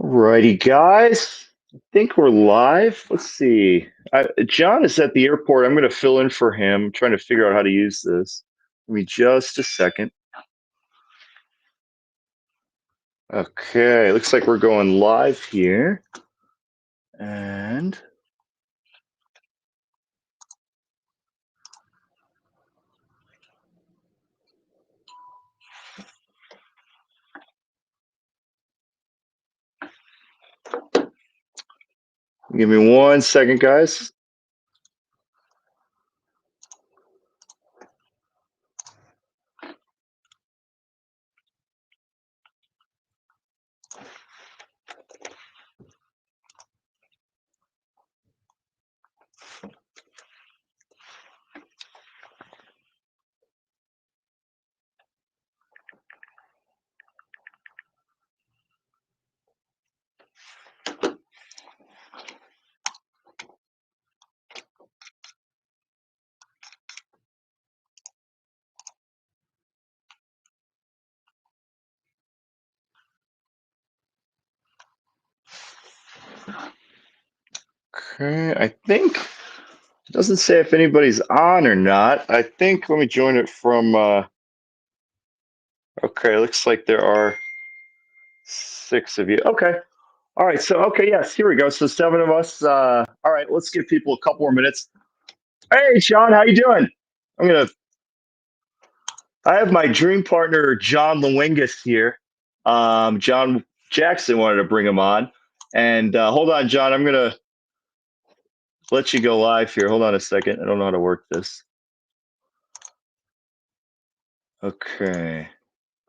Alrighty, guys. I think we're live. Let's see. John is at the airport. I'm going to fill in for him. I'm trying to figure out how to use this. Give me just a second. Okay, looks like we're going live here. And give me 1 second, guys. Okay, I think it doesn't say if anybody's on or not. I think let me join it from. Okay, looks like there are 6 of you. Okay. All right. So, okay. Yes, here we go. So 7 of us. All right. Let's give people a couple more minutes. Hey, Sean, how you doing? I'm gonna. I have my dream partner, John Lewingus here. John Jackson wanted to bring him on, and hold on, John. I'm gonna let you go live here. Hold on a second. I don't know how to work this. Okay.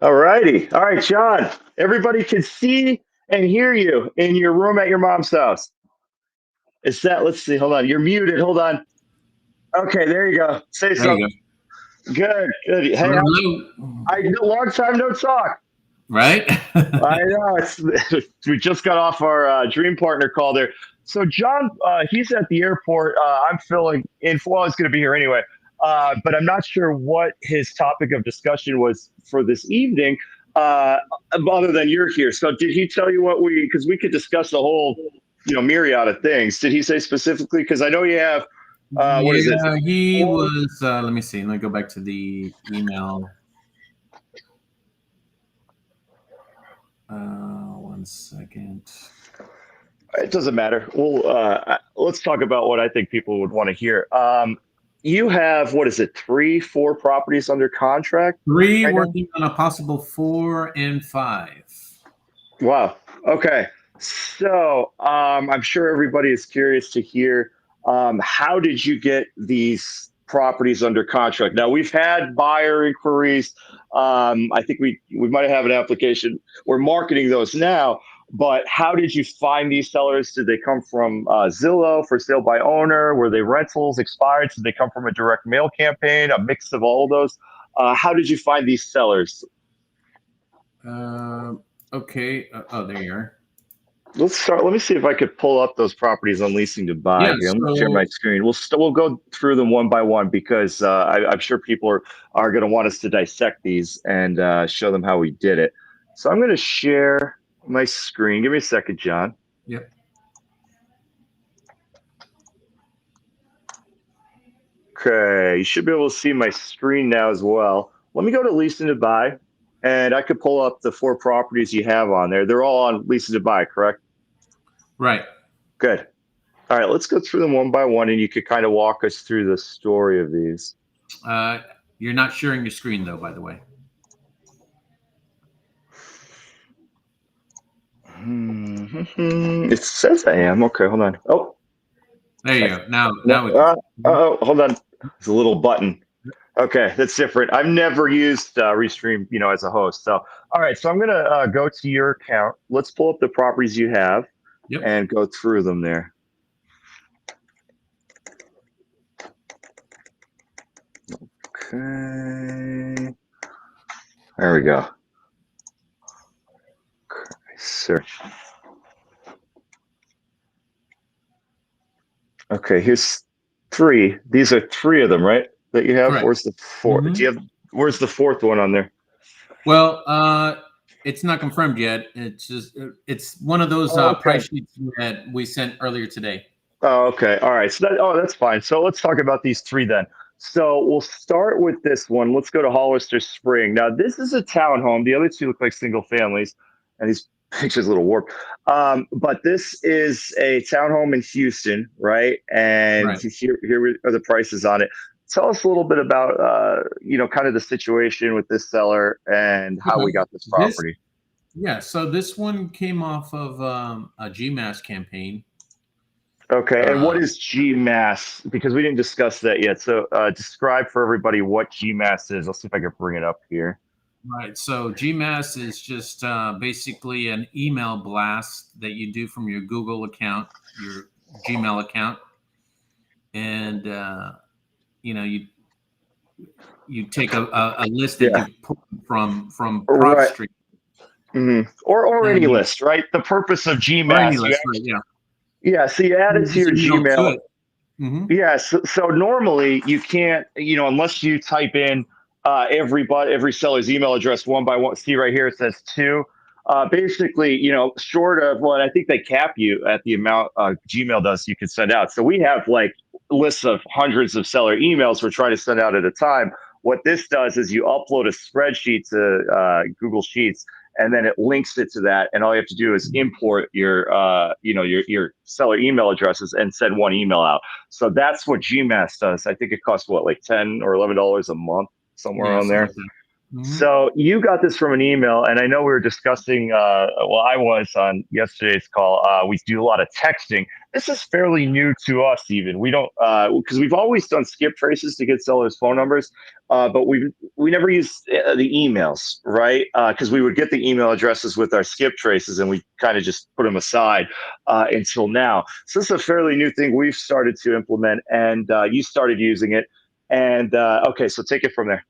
All righty. All right, John. Everybody can see and hear you in your room at your mom's house. Is that? Let's see. Hold on. You're muted. Hold on. Okay, there you go. Say There something. you go. Good. Good. Hey, long time no talk. Right? I know. We just got off our dream partner call there. So John, he's at the airport. I'm filling in. Well, he's going to be here anyway. But I'm not sure what his topic of discussion was for this evening, other than you're here. So did he tell you what we? Because we could discuss a whole, myriad of things. Did he say specifically? Because I know you have. What is it? Yeah, he was. Let me see. Let me go back to the email. 1 second. It doesn't matter. Well, let's talk about what I think people would want to hear. You have, what is it, 3, 4 properties under contract? 3 right now? working on a possible 4 and 5. Wow. Okay. So I'm sure everybody is curious to hear, how did you get these properties under contract? Now, we've had buyer inquiries. I think we might have an application. We're marketing those now. But how did you find these sellers? Did they come from Zillow, for sale by owner? Were they rentals, expired? Did they come from a direct mail campaign, a mix of all of those? How did you find these sellers? Okay. Oh, there you are. Let's start. Let me see if I could pull up those properties on leasing to buy Yeah, here. I'm going to share my screen. We'll go through them one by one because I'm sure people are going to want us to dissect these and show them how we did it. So I'm going to share my screen. Give me a second, John. Yep. Okay, you should be able to see my screen now as well. Let me go to leasing to buy, and I could pull up the 4 properties you have on there. They're all on leasing to buy, correct? Right. Good. All right, let's go through them one by one, and you could kind of walk us through the story of these. You're not sharing your screen, though, by the way. It says I am. Okay, hold on. Oh, There you go. Now oh, hold on. There's a little button. Okay, that's different. I've never used Restream, as a host. So, all right. So I'm gonna go to your account. Let's pull up the properties you have, and go through them there. Okay. There we go. Okay, search. Okay, here's 3. These are 3 of them, right? That you have. Correct. Where's the 4th? Where's the 4th one on there? Well, It's not confirmed yet. It's just it's one of those Oh, okay. price sheets that we sent earlier today. Oh, okay. All right. So that's fine. So let's talk about these three then. So we'll start with this one. Let's go to Hollister Spring. Now, this is a townhome. The other two look like single families, and these pictures a little warped. But this is a townhome in Houston, right? And Right. here are the prices on it. Tell us a little bit about, kind of the situation with this seller and how we Okay. got this This property. Yeah. So this one came off of a GMAS campaign. Okay, and what Uh, is GMAS? Because we didn't discuss that yet. So describe for everybody what GMAS is. I'll see if I can bring it up here. right. So GMAS is just basically an email blast that you do from your Google account, your Gmail account, and you know you take a list that Yeah, you've pulled from Prop right. Street Or and any you list, right? The purpose of or any GMAS, list, right? Yeah. so you add it to This your email to Gmail. it. Hmm. Yeah, so normally you can't, unless you type in every seller's email address one by one. See right here, it says two. Basically, short of, well, I think they cap you at the amount Gmail does you can send out. So we have like lists of hundreds of seller emails we're trying to send out at a time. What this does is you upload a spreadsheet to Google Sheets, and then it links it to that, and all you have to do is import your seller email addresses and send one email out. So that's what GMAS does. I think it costs what, like $10 or $11 a month, somewhere Yeah, on something there. like that. Hmm. So you got this from an email, and I know we were discussing. Well, I was on yesterday's call. We do a lot of texting. This is fairly new to us. Even we don't because we've always done skip traces to get sellers' phone numbers, but we never use the emails, right? Because we would get the email addresses with our skip traces, and we kind of just put them aside until now. So this is a fairly new thing we've started to implement, and you started using it. And okay, so take it from there.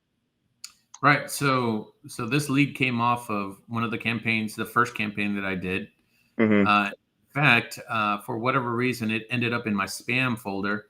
Right. So this lead came off of one of the campaigns, the first campaign that I did. Mm-hmm. In fact, for whatever reason, it ended up in my spam folder,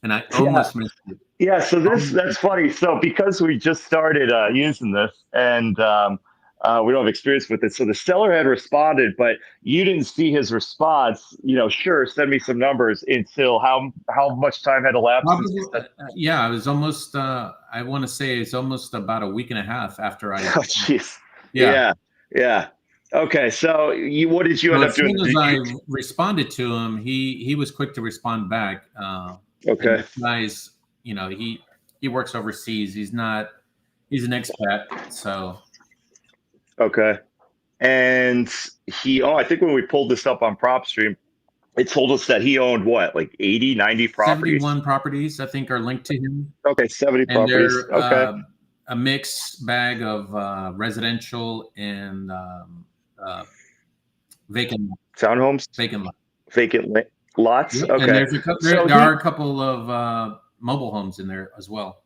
and I Yeah, almost missed it. yeah. So this Almost that's funny. So because we just started using this, and we don't have experience with it, so the seller had responded, but you didn't see his response. Sure, send me some numbers. Until how much time had elapsed since probably, you said? yeah, it was almost. I want to say it's almost about a week and a half after I. Oh, jeez. Yeah. Yeah, yeah. Okay, so what did you So end up as doing? soon as I responded to him, he was quick to respond back. And Okay, this guy's, he works overseas. He's an expat. So okay. And I think when we pulled this up on PropStream, it told us that he owned what, like 80, 90 properties? 71 properties, I think, are linked to him. Okay, 70 And properties. they're Okay. a mixed bag of residential and vacant Townhomes, vacant lot. vacant lots. Yeah, and Okay. So there are a couple of mobile homes in there as well.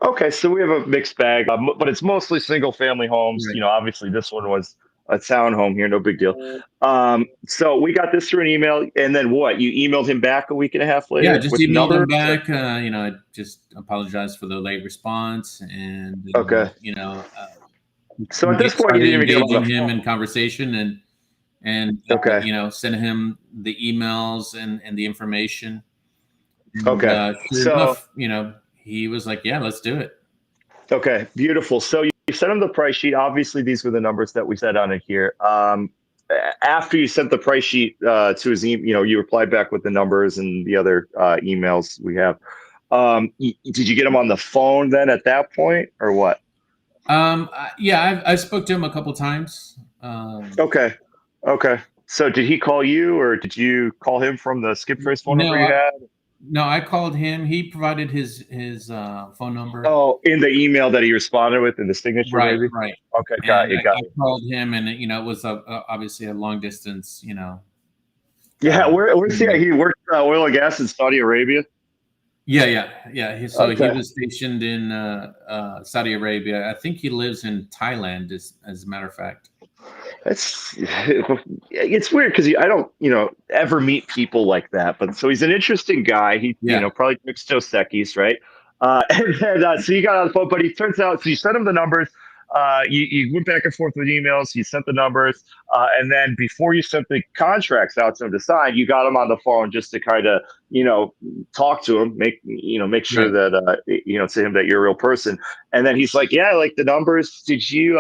okay, so we have a mixed bag, but it's mostly single family homes. Right. Obviously this one was a townhome here, no big deal. So we got this through an email, and then what? You emailed him back a week and a half Yeah, later just with emailed them numbers? back. I just apologized for the late response, and Okay. So at this point, you started didn't even get him on the engaging him in phone. conversation and Okay. sent him the emails and the information. And Okay. sure So enough, he was like, "Yeah, let's do it." okay, beautiful. So you sent him the price sheet. Obviously, these were the numbers that we said on it here. After you sent the price sheet to his email, you replied back with the numbers and the other emails we have. Did you get him on the phone then at that point, or what? Yeah, I spoke to him a couple times. Okay, okay. So did he call you, or did you call him from the skip trace phone number No, you had? no, I called him. He provided his phone number. Oh, in the email that he responded with in the signature, Right, maybe. right. Okay, got And you, got I you. called him, and it was obviously a long distance. Yeah, where's he? Email. He worked oil and gas in Saudi Arabia. Yeah, yeah, yeah. So he Okay. was stationed in Saudi Arabia. I think he lives in Thailand, as a matter of fact. It's weird because I don't ever meet people like that, but so he's an interesting guy. He Yeah. probably mixed Dos Equis, right? And then so you got on the phone, but he turns out, so you sent him the numbers. you went back and forth with emails, you sent the numbers, and then before you sent the contracts out to him to sign, you got him on the phone just to kind of, talk to him, make sure Right. that, to him that you're a real person. And then he's like, yeah, I like the numbers. Did you,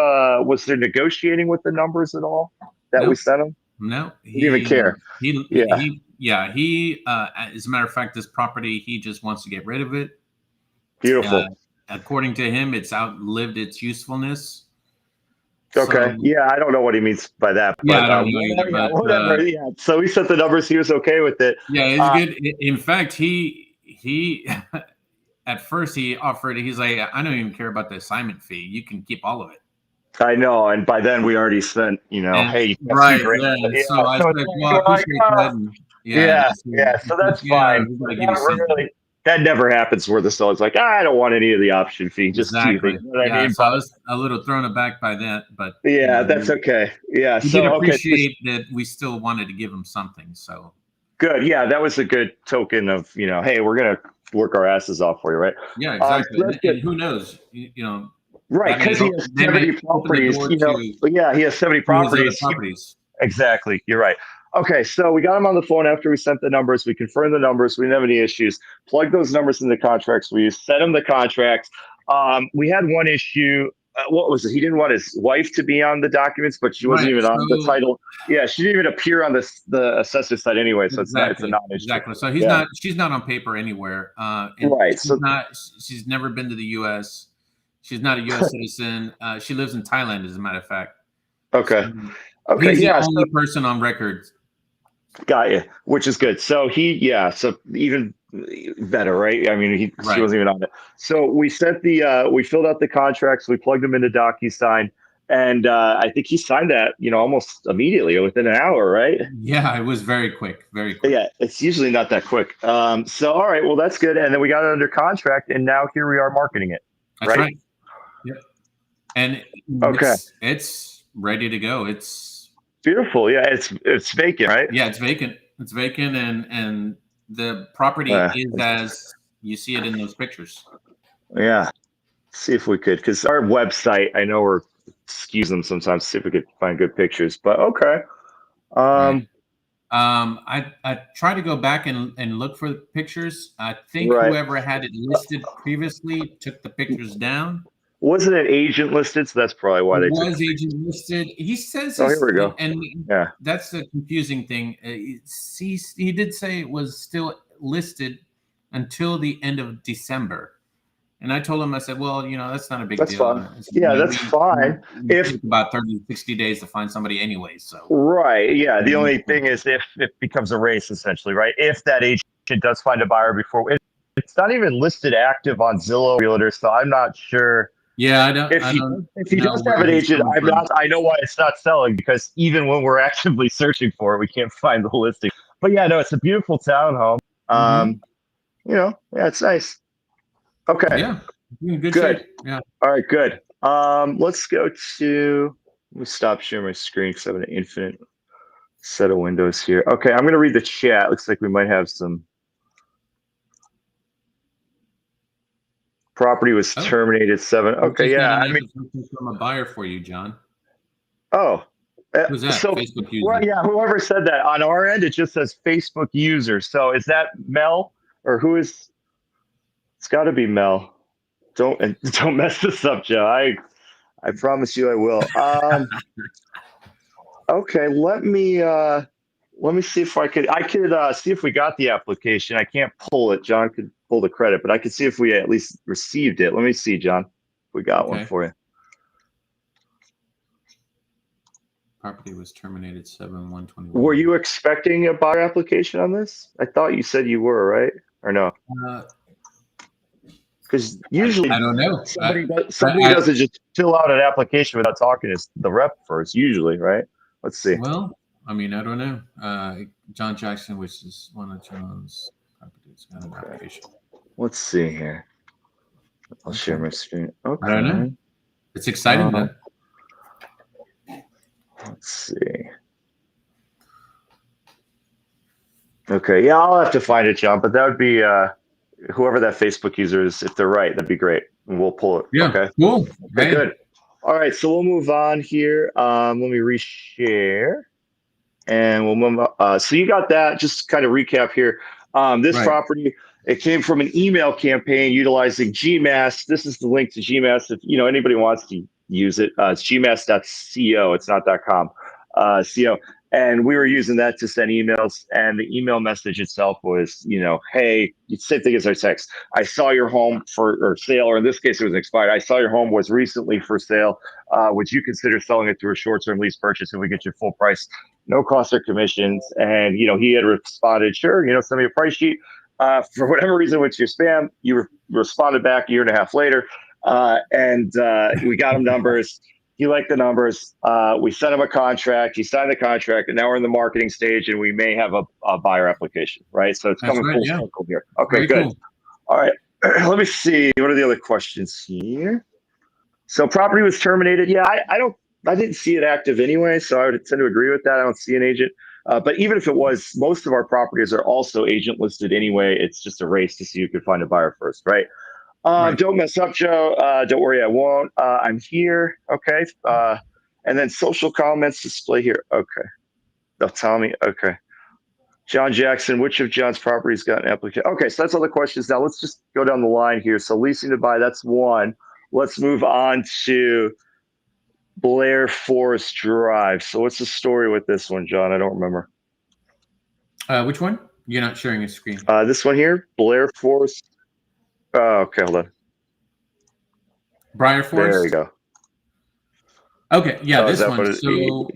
was there negotiating with the numbers at all that we No, sent him? no, He didn't even care. Yeah. yeah, as a matter of fact, this property, he just wants to get rid of it. Uh, Beautiful. according to him, it's outlived its usefulness. Okay. So, Yeah, I don't know what he means by that, yeah, but I don't know either, yeah, but whatever. Yeah. So we sent the numbers. He was okay with it. yeah, it's good. In fact, he at first he offered. He's like, I don't even care about the assignment fee. You can keep all of it. I know, and by then we already sent, And hey, you got right, 2 grand. yeah. Yeah, So I so said, it's like, well, I we're like, appreciate that. And yeah, yeah, so yeah. So that's yeah, fine. we gotta give you That something. really, that never happens where the seller's like, I don't want any of the option fee, just keep it. Exactly. You know what I Yeah. mean? So I But was a little thrown aback by that, but yeah, that's okay. Yeah. he did So okay, appreciate that we still wanted to give him something. So good. Yeah, that was a good token of, hey, we're gonna work our asses off for you, right? yeah, So exactly. that's good. And who knows? Right, That may because he has they may 70 open the properties, door to yeah, he has 70 his other properties. properties. Exactly. You're right. Okay, so we got him on the phone after we sent the numbers. We confirmed the numbers. We didn't have any issues. Plug those numbers in the contracts. We sent him the contracts. We had one issue. What was it? He didn't want his wife to be on the documents, but she wasn't Right. even on the So title. Yeah, she didn't even appear on the assessor side anyway, so it's a exactly, non-issue. exactly. So Yeah. she's not on paper anywhere. And Right. So she's never been to the US. She's not a US citizen. She lives in Thailand, as a matter of fact. okay. So Okay. he's the Yeah. only person on record. Got you, which is good. So so even better, right? I mean, she Right. wasn't even on it. So we sent we filled out the contracts, we plugged them into DocuSign, and I think he signed that, almost immediately or within an hour, right? Yeah, it was very quick, very quick. Yeah, it's usually not that quick. So all right, well that's good, and then we got it under contract, and now here we are marketing it, That's right? right. Yep. And Okay, it's ready to go. It's beautiful. Yeah, it's vacant, right? yeah, it's vacant. It's vacant, and the property is as you see it in those pictures. Yeah. See if we could, because our website, I know we're skews them sometimes. See if we could find good pictures. But okay. Right. I try to go back and look for the pictures. I think Right. whoever had it listed previously took the pictures down. Wasn't an agent listed, so that's probably why It they took. was agent listed. He says Oh, here we go. and Yeah. that's the confusing thing. He did say it was still listed until the end of December. And I told him, I said, well, that's not a big That's deal. fine. Yeah, that's fine. We take about 30, 60 days to find somebody anyway. So, Right. Yeah. The only thing is if it becomes a race, essentially, right? If that agent does find a buyer before it's not even listed active on Zillow Realtors, so I'm not sure. yeah, If I he don't if he know does have where an he's agent, coming from. I know why it's not selling, because even when we're actively searching for it, we can't find the listing. But yeah, no, it's a beautiful townhome. Mm-hmm. Yeah, it's nice. Okay, Yeah, in good good. shape. Yeah. All right, good. Let's go to. Let me stop sharing my screen because I have an infinite set of windows here. Okay, I'm gonna read the chat. Looks like we might have some. Property was Oh, terminated 7. we Okay, just got yeah. an I mean, application from a buyer for you, John. oh, Who's that? so Facebook well, user. yeah. Whoever said that on our end, it just says Facebook user. So is that Mel or who is? It's got to be Mel. Don't mess this up, Joe. I promise you I will. Okay, let me see if I could see if we got the application. I can't pull it. John could pull the credit, but I could see if we at least received it. Let me see, John. If we got one Okay. for you. Property was terminated 7/1/21. Were you expecting a buyer application on this? I thought you said you were, right? Or no? Because usually I don't know. somebody doesn't just fill out an application without talking to the rep first, usually, right? Let's see. Well, I mean, I don't know. John Jackson, which is one of John's properties, got an application. Let's see here. I'll share my screen. Okay. I don't know. It's exciting, though. Let's see. Okay, yeah, I'll have to find it, John, but that would be whoever that Facebook user is. If they're right, that'd be great, and we'll pull it. Yeah, okay, cool. okay, good. All right, so we'll move on here. Let me reshare. And we'll move on. So you got that. Just kind of recap here. This Right. property, it came from an email campaign utilizing GMass. This is the link to GMass. If anybody wants to use it, it's gmass.co. It's not .com. Co. And we were using that to send emails. And the email message itself was, hey, same thing as our text. I saw your home for sale, or in this case, it was expired. I saw your home was recently for sale. Would you consider selling it through a short-term lease purchase if we get you full price? No cost or commissions. And, he had responded, sure, send me a price sheet. For whatever reason, with your spam, you responded back a year and a half later. And we got him numbers. He liked the numbers. We sent him a contract. He signed the contract, and now we're in the marketing stage, and we may have a buyer application, right? So it's That's coming right. full Yeah. circle here. Okay, Very good. cool. All right. Let me see. What are the other questions here? So property was terminated. Yeah, I didn't see it active anyway, so I would tend to agree with that. I don't see an agent. But even if it was, most of our properties are also agent listed anyway. It's just a race to see who can find a buyer first, right? Right. Don't mess up, Joe. Don't worry, I won't. I'm here. Okay. And then social comments display here. Okay. They'll tell me. Okay. John Jackson, which of John's properties got an application? Okay, so that's all the questions. Now let's just go down the line here. So leasing to buy, that's one. Let's move on to Blair Forest Drive. So what's the story with this one, John? I don't remember. Which one? You're not sharing a screen. This one here, Blair Forest. Okay, hold on. Briar There Forest. you go. Okay, yeah, Oh, is this that one. what it? So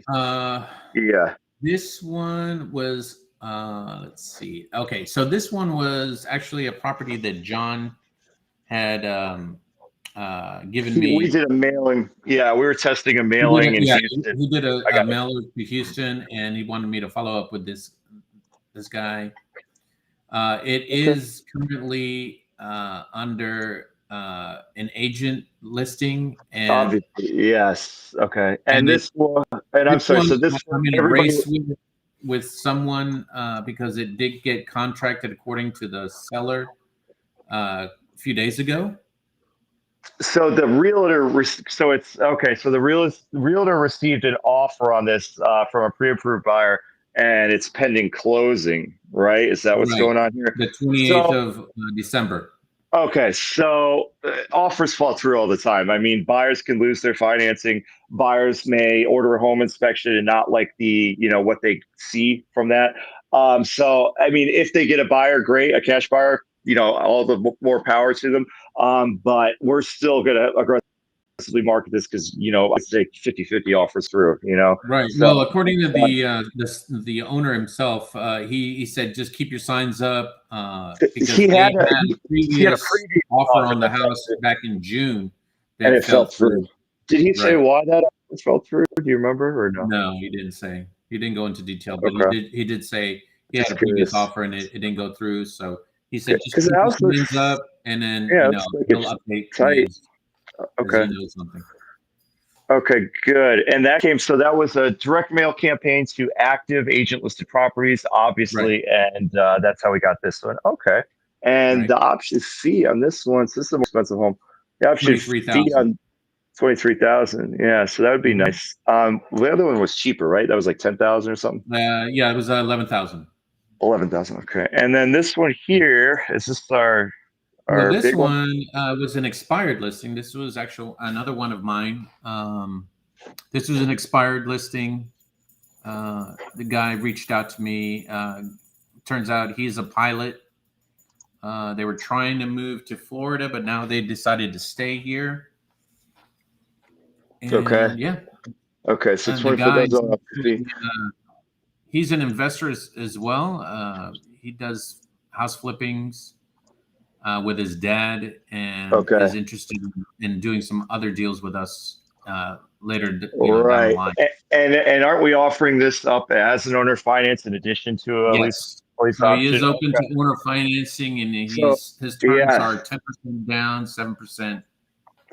Yeah. this one was let's see. Okay, so this one was actually a property that John had given We me. did a mailing. Yeah, we were testing a He did mailing in Houston. he did I a got it. mailer to Houston, and he wanted me to follow up with this guy. It Okay. is currently under an agent listing, and Obviously, yes. Okay. And it this one, and I'm this sorry. one So this one, I'm in a everybody. race with someone because it did get contracted according to the seller a few days ago. So the realtor, so it's okay. So the realtor received an offer on this from a pre-approved buyer, and it's pending closing. Right? Is that what's Right, going on here? the 28th So of December. okay, so offers fall through all the time. I mean, buyers can lose their financing. Buyers may order a home inspection and not like what they see from that. So I mean, if they get a buyer, great, a cash buyer, all the more power to them. But we're still gonna aggressively market this because I'd say 50-50 offers through. Right. So Well, according to the owner himself, he said just keep your signs up because he they had had a he had a previous previous offer offer on the that fell house through, back in June and that it fell fell through. through. Did he say Right. why that offer fell through? Do you remember or no? No, he didn't say. He didn't go into detail, but Okay. he did say he had a Just previous curious. offer and it didn't go through. So he said just Because the keep house your signs looks, up, and then yeah, it looks like he'll it's update me tight. as he Okay. knows something. Okay, good. And so that was a direct mail campaign to active agent listed properties, Right. obviously. And that's how we got this one. Okay. And Right. the option fee on this one, so this is a more expensive home. The option fee 23,000. on 23,000. Yeah, so that would be Mm-hmm. nice. The other one was cheaper, right? That was like 10,000 or something. Yeah, it was 11,000. 11,000. Okay. And then this one here, is this Well, our this big one? one was an expired listing. This was actually another one of mine. This was an expired listing. The guy reached out to me. Turns out he's a pilot. They were trying to move to Florida, but now they decided to stay here. Okay. And yeah, Okay. So and the guy, $24,000 fee. he's an investor as well. He does house flippings with his dad and Okay. is interested in doing some other deals with us later, down the Right. line. And aren't we offering this up as an owner finance in addition to a Yes. lease So he is option? open Okay. to owner financing, and So his terms yeah. are 10% down, 7%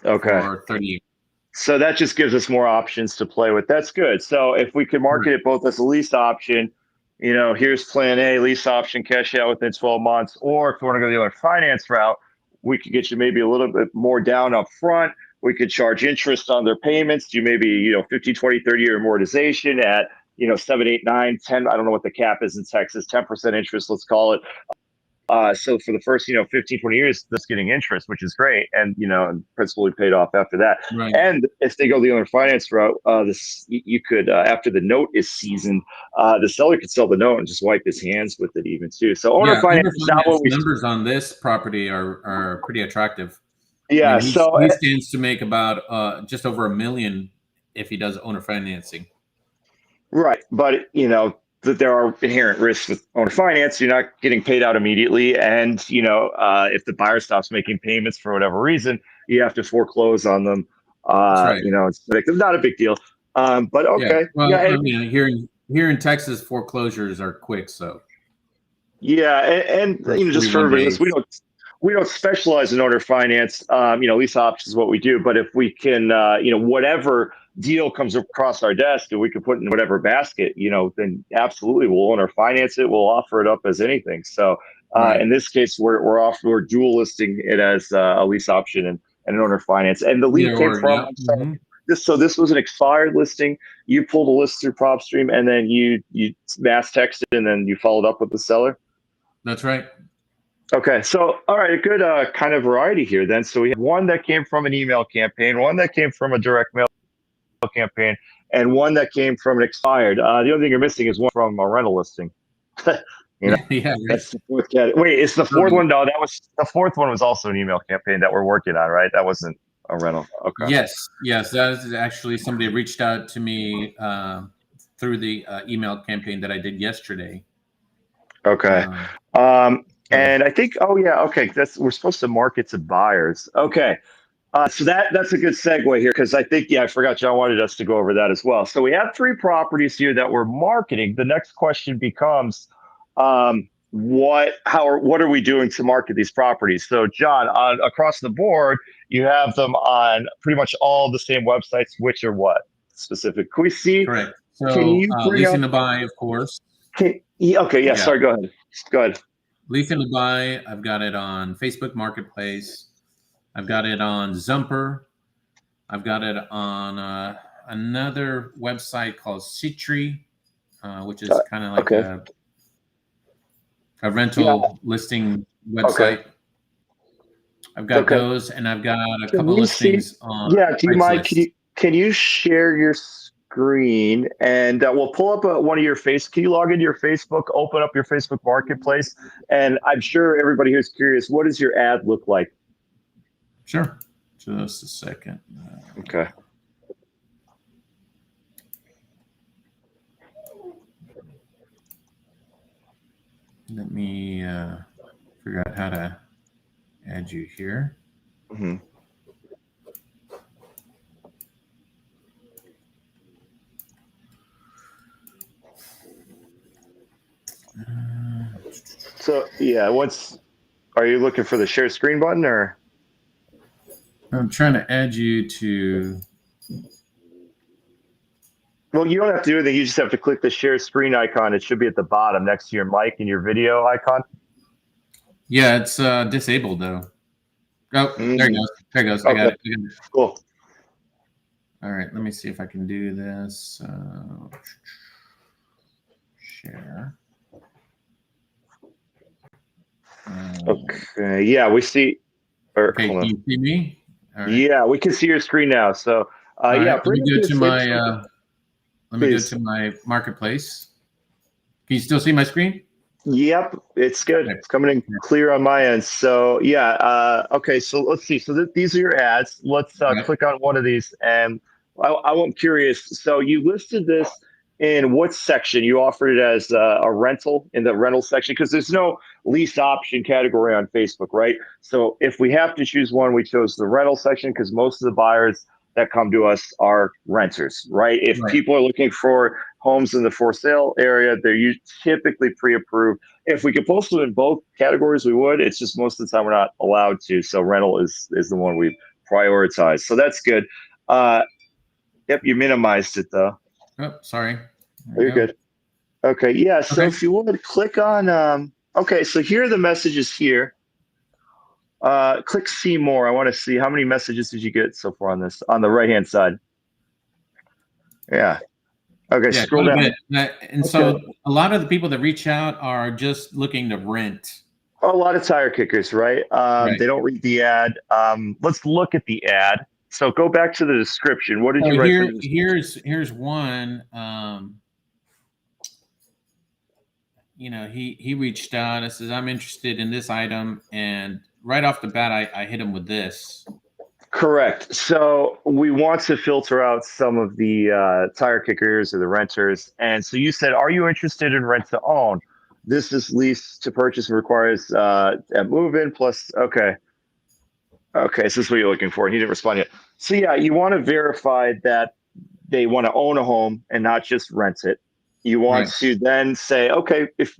Okay. for 30 years. So that just gives us more options to play with. That's good. So if we could market Right. it both as a lease option, here's plan A, lease option, cash out within 12 months, or if we want to go the other finance route, we could get you maybe a little bit more down up front, We could charge interest on their payments, do maybe, 15, 20, 30-year amortization at, 7, 8, 9, 10. I don't know what the cap is in Texas, 10% interest, let's call it. So for the first, 15, 20 years, that's getting interest, which is great. And, and principal will be paid off after that. Right. And if they go the owner finance route, you could, after the note is seasoned, the seller could sell the note and just wipe his hands with it even too. So owner finance is not what we... numbers on this property are pretty attractive. Yeah. I mean, he stands to make about just over $1 million if he does owner financing. Right. But, that there are inherent risks with owner finance. You're not getting paid out immediately. And, if the buyer stops making payments for whatever reason, you have to foreclose on them. That's right. It's not a big deal. But okay. Yeah. Well, I mean, here in Texas, foreclosures are quick. So. Yeah. And just for everybody, we don't specialize in owner finance. Lease options is what we do. But if we can, whatever deal comes across our desk and we can put in whatever basket, then absolutely we'll owner finance it. We'll offer it up as anything. So right. In this case, we're dual listing it as a lease option and an owner finance. And the lead came from this was an expired listing. You pulled a list through PropStream and then you mass texted and then you followed up with the seller. That's right. Okay, so all right, a good kind of variety here then. So we have one that came from an email campaign, one that came from a direct mail campaign, and one that came from an expired. The only thing you're missing is one from a rental listing. Yeah, right. That's the fourth category. Wait, is the fourth one? No, the fourth one was also an email campaign that we're working on, right? That wasn't a rental. Okay. Yes, that is actually somebody reached out to me through the email campaign that I did yesterday. Okay. And I think, okay, we're supposed to market to buyers. Okay. So that's a good segue here because I think, I forgot John wanted us to go over that as well. So we have 3 properties here that we're marketing. The next question becomes, what are we doing to market these properties? So John, across the board, you have them on pretty much all the same websites, which are what specific? Can we see? Correct. So can you leasing to buy, of course. Okay. Sorry. Go ahead. Leasing to buy. I've got it on Facebook Marketplace. I've got it on Zumper. I've got it on another website called Citri, which is kind of like a rental listing website. Okay. I've got those, and I've got a couple listings on. Yeah. Do you mind? Can you share your screen and we'll pull up one of your Can you log into your Facebook, open up your Facebook Marketplace, and I'm sure everybody here is curious. What does your ad look like? Sure. Just a second. Okay. Let me figure out how to add you here. Mm-hmm. So are you looking for the share screen button or? I'm trying to add you to. Well, you don't have to do anything. You just have to click the share screen icon. It should be at the bottom next to your mic and your video icon. Yeah, it's disabled though. Oh, there it goes. There it goes. Okay. I got it. Cool. All right, let me see if I can do this. Share. Okay. Yeah, we see. Okay, can you see me? All right. Yeah, we can see your screen now. So, right, let me go to my. Let me go to my marketplace. Can you still see my screen? Yep, it's good. It's coming in clear on my end. So okay. So let's see. So these are your ads. Let's click on one of these, and I'm curious. So you listed this in what section? You offered it as a rental in the rental section because there's no lease option category on Facebook, right? So if we have to choose one, we chose the rental section because most of the buyers that come to us are renters, right? If people are looking for homes in the for sale area, they're typically pre-approved. If we could post them in both categories, we would. It's just most of the time we're not allowed to. So rental is the one we prioritize. So that's good. Yep, you minimized it though. Oh, sorry. You're good. Okay, yeah. So if you want to click on, okay, so here are the messages here. Click see more. I want to see how many messages did you get so far on this on the right hand side. Yeah. Okay. Yeah, Scroll quite a down. bit. And Okay. so a lot of the people that reach out are just looking to rent. Oh, a lot of tire kickers, right? Right. They don't read the ad. Let's look at the ad. So go back to the description. What did So you write for the description? here's one. He reached out and says, I'm interested in this item. And right off the bat, I hit him with this. Correct. So we want to filter out some of the tire kickers or the renters. And so you said, are you interested in rent to own? This is lease to purchase and requires a move in plus. Okay. Okay. So this is what you're looking for. And he didn't respond yet. So yeah, you want to verify that they want to own a home and not just rent it. You want Right. to then say, okay, if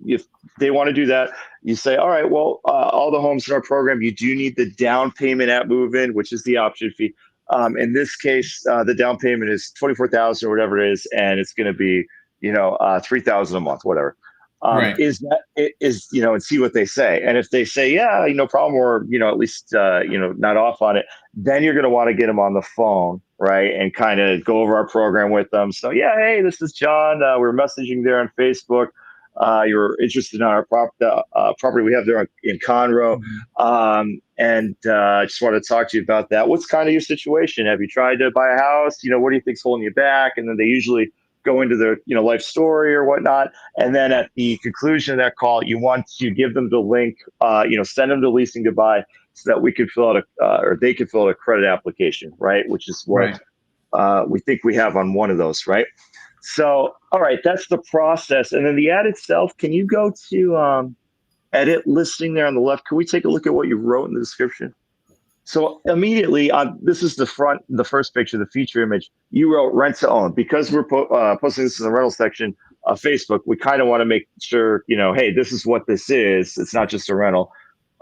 they want to do that, you say, all right, well, all the homes in our program, you do need the down payment at move-in, which is the option fee. In this case, the down payment is 24,000 or whatever it is, and it's going to be, 3,000 a month, whatever. Right. Is that it is and see what they say, and if they say yeah, no problem, or at least not off on it, then you're going to want to get them on the phone, right? And kind of go over our program with them. So, yeah, this is John. We're messaging there on Facebook. You're interested in our property we have there in Conroe. Mhm. And I just wanted to talk to you about that. What's kind of your situation? Have you tried to buy a house? What do you think's holding you back? And then they usually go into their life story or whatnot. And then at the conclusion of that call, you want to give them the link, send them to Leasing to Buy so that we could fill out or they could fill out a credit application, right? Which is what Right. we think we have on one of those, right? So, all right, that's the process. And then the ad itself, can you go to edit listing there on the left? Can we take a look at what you wrote in the description? So immediately, this is the first picture, the feature image. You wrote rent to own because we're posting this in the rental section of Facebook. We kind of want to make sure, hey, this is what this is. It's not just a rental.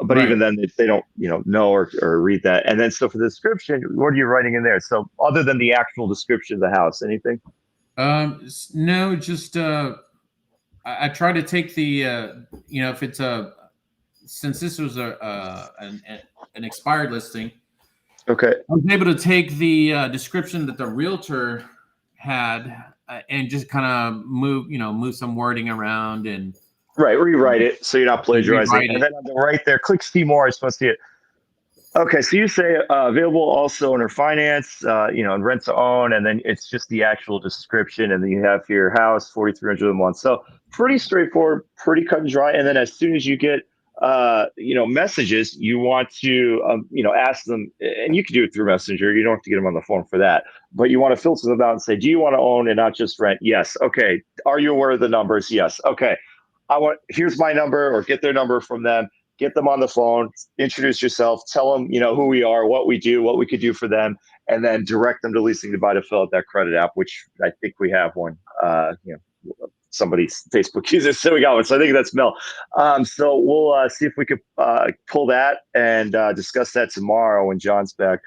But Right. even then, if they don't, know or read that. And then, so for the description, what are you writing in there? So other than the actual description of the house, anything? No, just I try to take the if it's a since this was an expired listing, Okay. I was able to take the description that the realtor had and just kind of move some wording around and Right. Rewrite it so you're not plagiarizing. rewrite And it. then on the right there, click see more. I supposed to see it. Okay, so you say available also under finance, and rent to own, and then it's just the actual description, and then you have your house 4,300 a month. So pretty straightforward, pretty cut and dry. And then as soon as you get messages, you want to ask them, and you can do it through Messenger. You don't have to get them on the phone for that, but you want to filter them out and say, do you want to own and not just rent? Yes. Okay. Are you aware of the numbers? Yes. Okay. Here's my number, or get their number from them, get them on the phone, introduce yourself, tell them, who we are, what we do, what we could do for them, and then direct them to Leasing to Buy to fill out that credit app, which I think we have one. Somebody's Facebook user, so we got one. So I think that's Mel. So we'll see if we could pull that and discuss that tomorrow when John's back.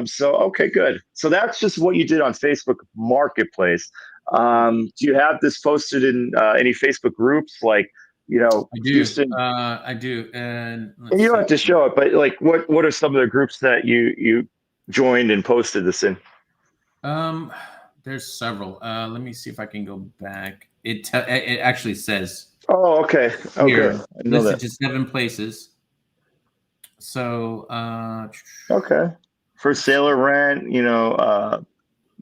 So okay, good. So that's just what you did on Facebook Marketplace. Do you have this posted in any Facebook groups like I do. Houston? I do. And And let's you don't see. have to show it, but like, what are some of the groups that you joined and posted this in? Um, there's several. Let me see if I can go back. It actually says Oh, okay. Oh, good. here I didn't know listed that. to 7 places. So Okay. For sale or rent, oh,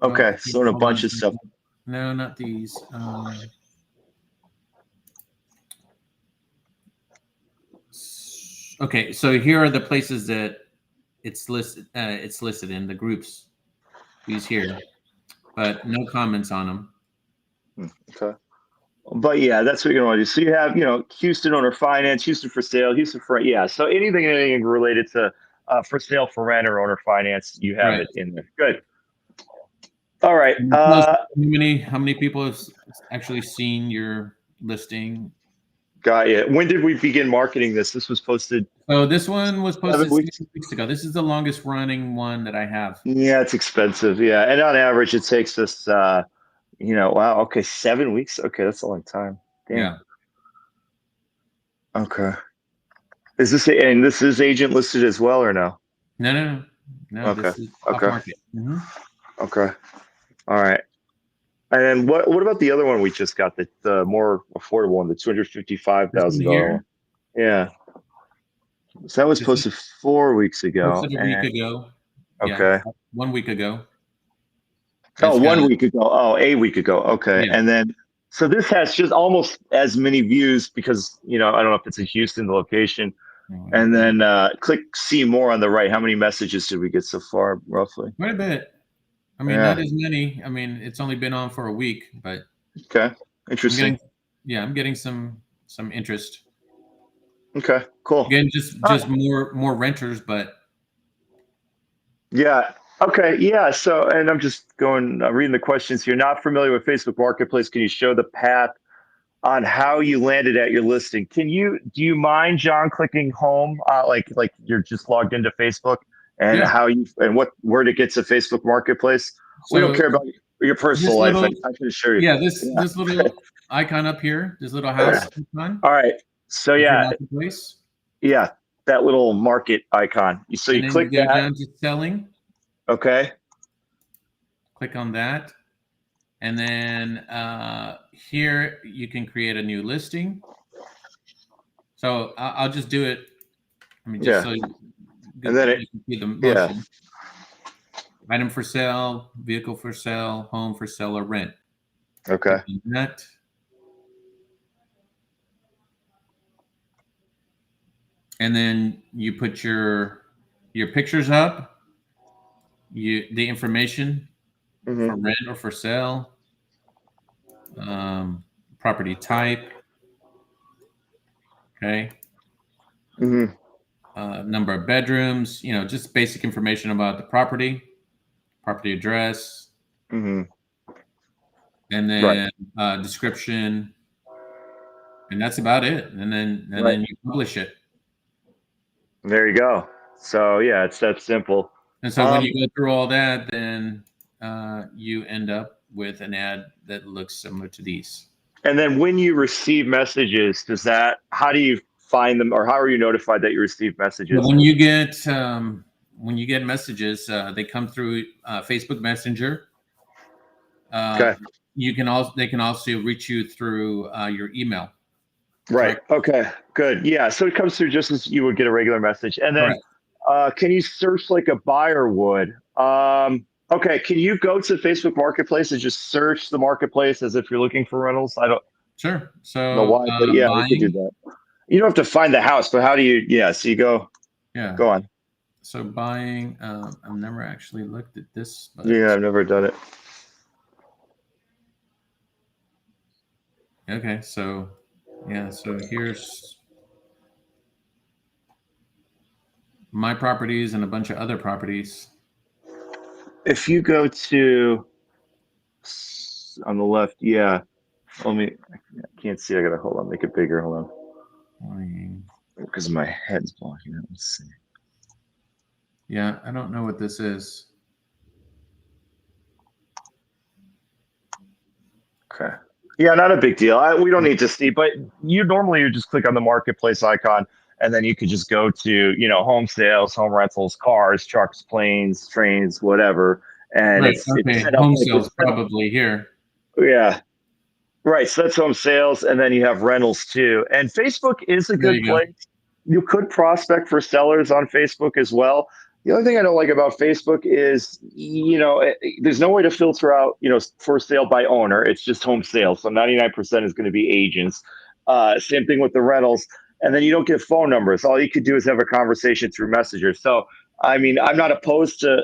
okay. So in a hold on a bunch of second. stuff. No, not these. Okay, so here are the places that it's listed. It's listed in the groups. These here, but no comments on them. Okay. But yeah, that's what you're gonna want to do. So you have, Houston owner finance, Houston for sale, Houston for yeah. So anything related to for sale, for rent, or owner finance, you have Right. it in there. Good. All right. Can you tell us how many people have actually seen your listing? Got it. When did we begin marketing this? This was posted So this one was 7 weeks. 6 weeks ago. This is the longest running one that I have. Yeah, it's expensive. Yeah, and on average, it takes us, wow, okay, 7 weeks. Okay, that's a long time. Damn. Yeah. Okay. Is this is agent listed as well or no? No. Okay. This is off Okay. market. Okay. All right. And then what about the other one we just got, the more affordable one, the two hundred fifty five This one thousand dollar one? here, Yeah. So that was this is posted 4 weeks ago. posted a week And ago. Yeah, okay. 1 week ago. Oh, It's got 1 week ago. Oh, a week ago. Okay. yeah. And then so this has just almost as many views because I don't know if it's in Houston, the location. And then click see more on the right. How many messages did we get so far, roughly? Quite a bit. I mean, not Yeah. as many. I mean, it's only been on for a week, but Okay. I'm Interesting. getting, yeah, I'm getting some interest. Okay. Cool. Again, just more renters, but Yeah. Okay. Yeah. So, and I'm just going reading the questions here. Not familiar with Facebook Marketplace. Can you show the path on how you landed at your listing? Do you mind, John, clicking home, like you're just logged into Facebook, and yeah. how you and where to get to Facebook Marketplace? We don't So care about your personal this life. little, I can assure you. yeah, this Yeah. little icon up here, this little house icon, All right. So is your yeah, marketplace, yeah, that little market icon. So and you then you click go that. down to selling. Okay. Click on that, and then here you can create a new listing. So I'll just do it. I mean, just Yeah. so you And then you can see the yeah. motion. Item for sale, vehicle for sale, home for sale or rent. Okay. Click on that. And then you put your pictures up, the information for Mm-hmm. rent or for sale, property type, okay, Mm-hmm. number of bedrooms, just basic information about the property address, Mm-hmm. and Right. then description, and that's about it. Right. And then you publish it. There you go. So yeah, it's that simple. And so when Um, you go through all that, then you end up with an ad that looks similar to these. and then when you receive messages, how do you find them, or how are you notified that you receive But messages? when you get messages, they come through Facebook Messenger. Uh, Okay. they can also reach you through your email. Right. Direct. Okay. Good. Yeah. So it comes through just as you would get a regular message. And then Correct. can you search like a buyer would? Okay. Can you go to Facebook Marketplace and just search the marketplace as if you're looking for rentals? I don't Sure. know So why, but yeah, we could do buying, that. You don't have to find the house, but how do you, yeah. So you yeah. go on. So buying, I've never actually looked at this, Yeah. but I've never done it. okay. So yeah. So here's my properties and a bunch of other properties. If you go to on the left, yeah. I can't see. I gotta hold on, make it bigger. Hold Buying. on, because my head's blocking it. Let's see. Yeah, I don't know what this is. Okay. Yeah, not a big deal. We don't need to see, but you just click on the marketplace icon, and then you could just go to home sales, home rentals, cars, trucks, planes, trains, whatever, and Right. it's Okay. set up Home like sales it's set up. probably here. Yeah. Right. So that's home sales. And then you have rentals too. And Facebook is a There good you go. place. You could prospect for sellers on Facebook as well. The only thing I don't like about Facebook is, there's no way to filter out, for sale by owner. It's just home sales. So 99% is going to be agents. Same thing with the rentals. And then you don't get phone numbers. All you could do is have a conversation through Messenger. So, I mean, I'm not opposed to,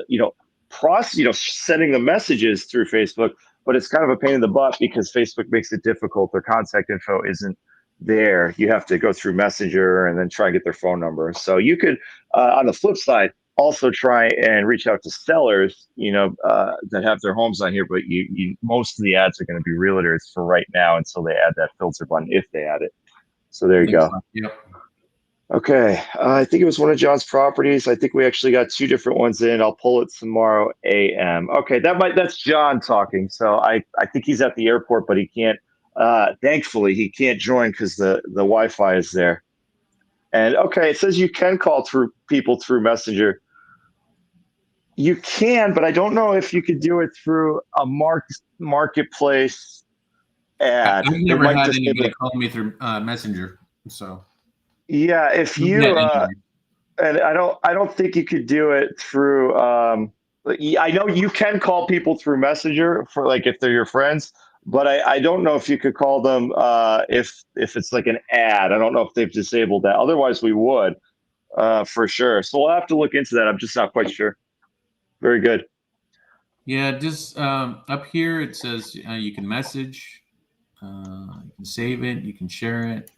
sending the messages through Facebook, but it's kind of a pain in the butt because Facebook makes it difficult. Their contact info isn't there. You have to go through Messenger and then try and get their phone number. So you could, on the flip side, also try and reach out to sellers, that have their homes on here. But most of the ads are going to be realtors for right now until they add that filter button, if they add it. So there you Looks go. like, yep. Okay, I think it was one of John's properties. I think we actually got two different ones in. I'll pull it tomorrow AM. Okay, that's John talking. So I think he's at the airport, but he can't. Thankfully, he can't join because the Wi-Fi is there. And okay, it says you can call through people through Messenger. You can, but I don't know if you could do it through a marketplace ad. I've It never might had disable anybody it. call me through Messenger, so Yeah, if not yet you anyway. and I don't think you could do it through I know you can call people through Messenger for like if they're your friends, but I don't know if you could call them if it's like an ad. I don't know if they've disabled that. Otherwise we would for sure. So we'll have to look into that. I'm just not quite sure. Very good. Yeah, just up here it says you can message, you can save it, you can share it.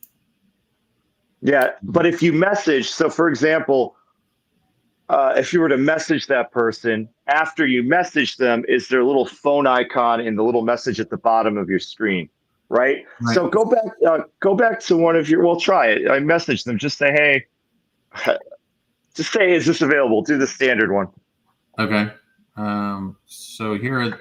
Yeah, but if you message, so for example, if you were to message that person after you message them, is there a little phone icon in the little message at the bottom of your screen, right? Right. So go back to one of your. Well, try it. I message them. Just say, hey, just say, is this available? Do the standard one. Okay. So here are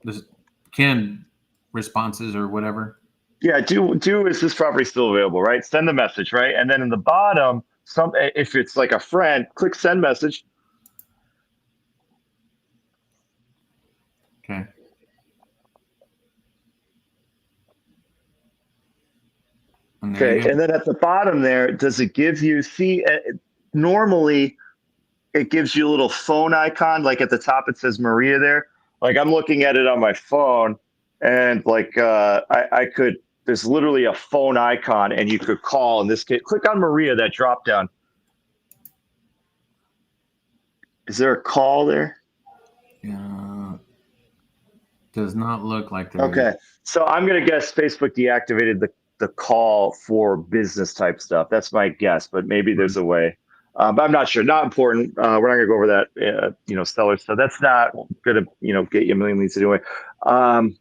the canned responses or whatever. Yeah, do is this property still available? Right. Send the message. Right, and then in the bottom, some if it's like a friend, click send message. Okay. And there you Okay, go. and then at the bottom there, does it give you see? Normally it gives you a little phone icon. Like at the top, it says Maria there. Like I'm looking at it on my phone, and like I could. There's literally a phone icon, and you could call. In this case, click on Maria. That drop down. Is there a call there? Does not look like there is. Okay, so I'm gonna guess Facebook deactivated the call for business type stuff. That's my guess, but maybe there's a way. But I'm not sure. Not important. We're not gonna go over that. Seller stuff. That's not gonna get you a million leads anyway. Um,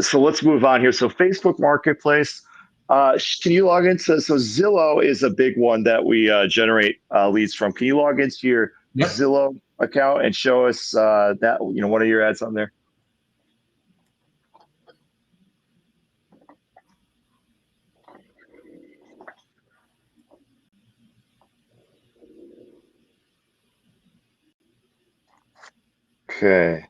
so let's move on here. So Facebook Marketplace. Can you log into? So Zillow is a big one that we generate leads from. Can you log into your Yep. Zillow account and show us that one of your ads on there? Okay.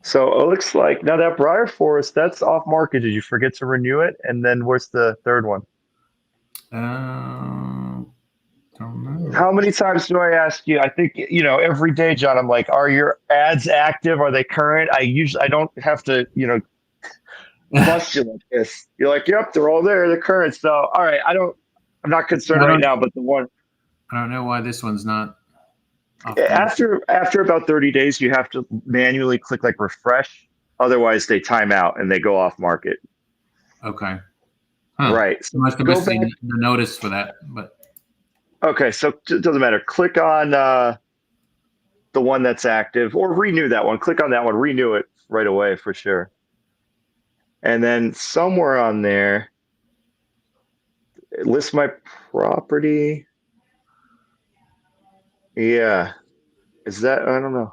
So it looks like now that Briar Forest, that's off market. Did you forget to renew it? And then what's the third one? Don't know. How many times do I ask you? I think every day, John. I'm like, are your ads active? Are they current? I don't have to bust you like this. You're like, yep, they're all there. They're current. So all right, I'm not Yeah, concerned right now. But the one I don't know why this one's not off the market. after about 30 days, you have to manually click like refresh. Otherwise, they time out and they go off market. Okay. Huh. Right. So Must have go missed back. the notice for that, but Okay, so it doesn't matter. Click on the one that's active or renew that one. Click on that one, renew it right away for sure. And then somewhere on there, list my property. Yeah. Is that, I don't know.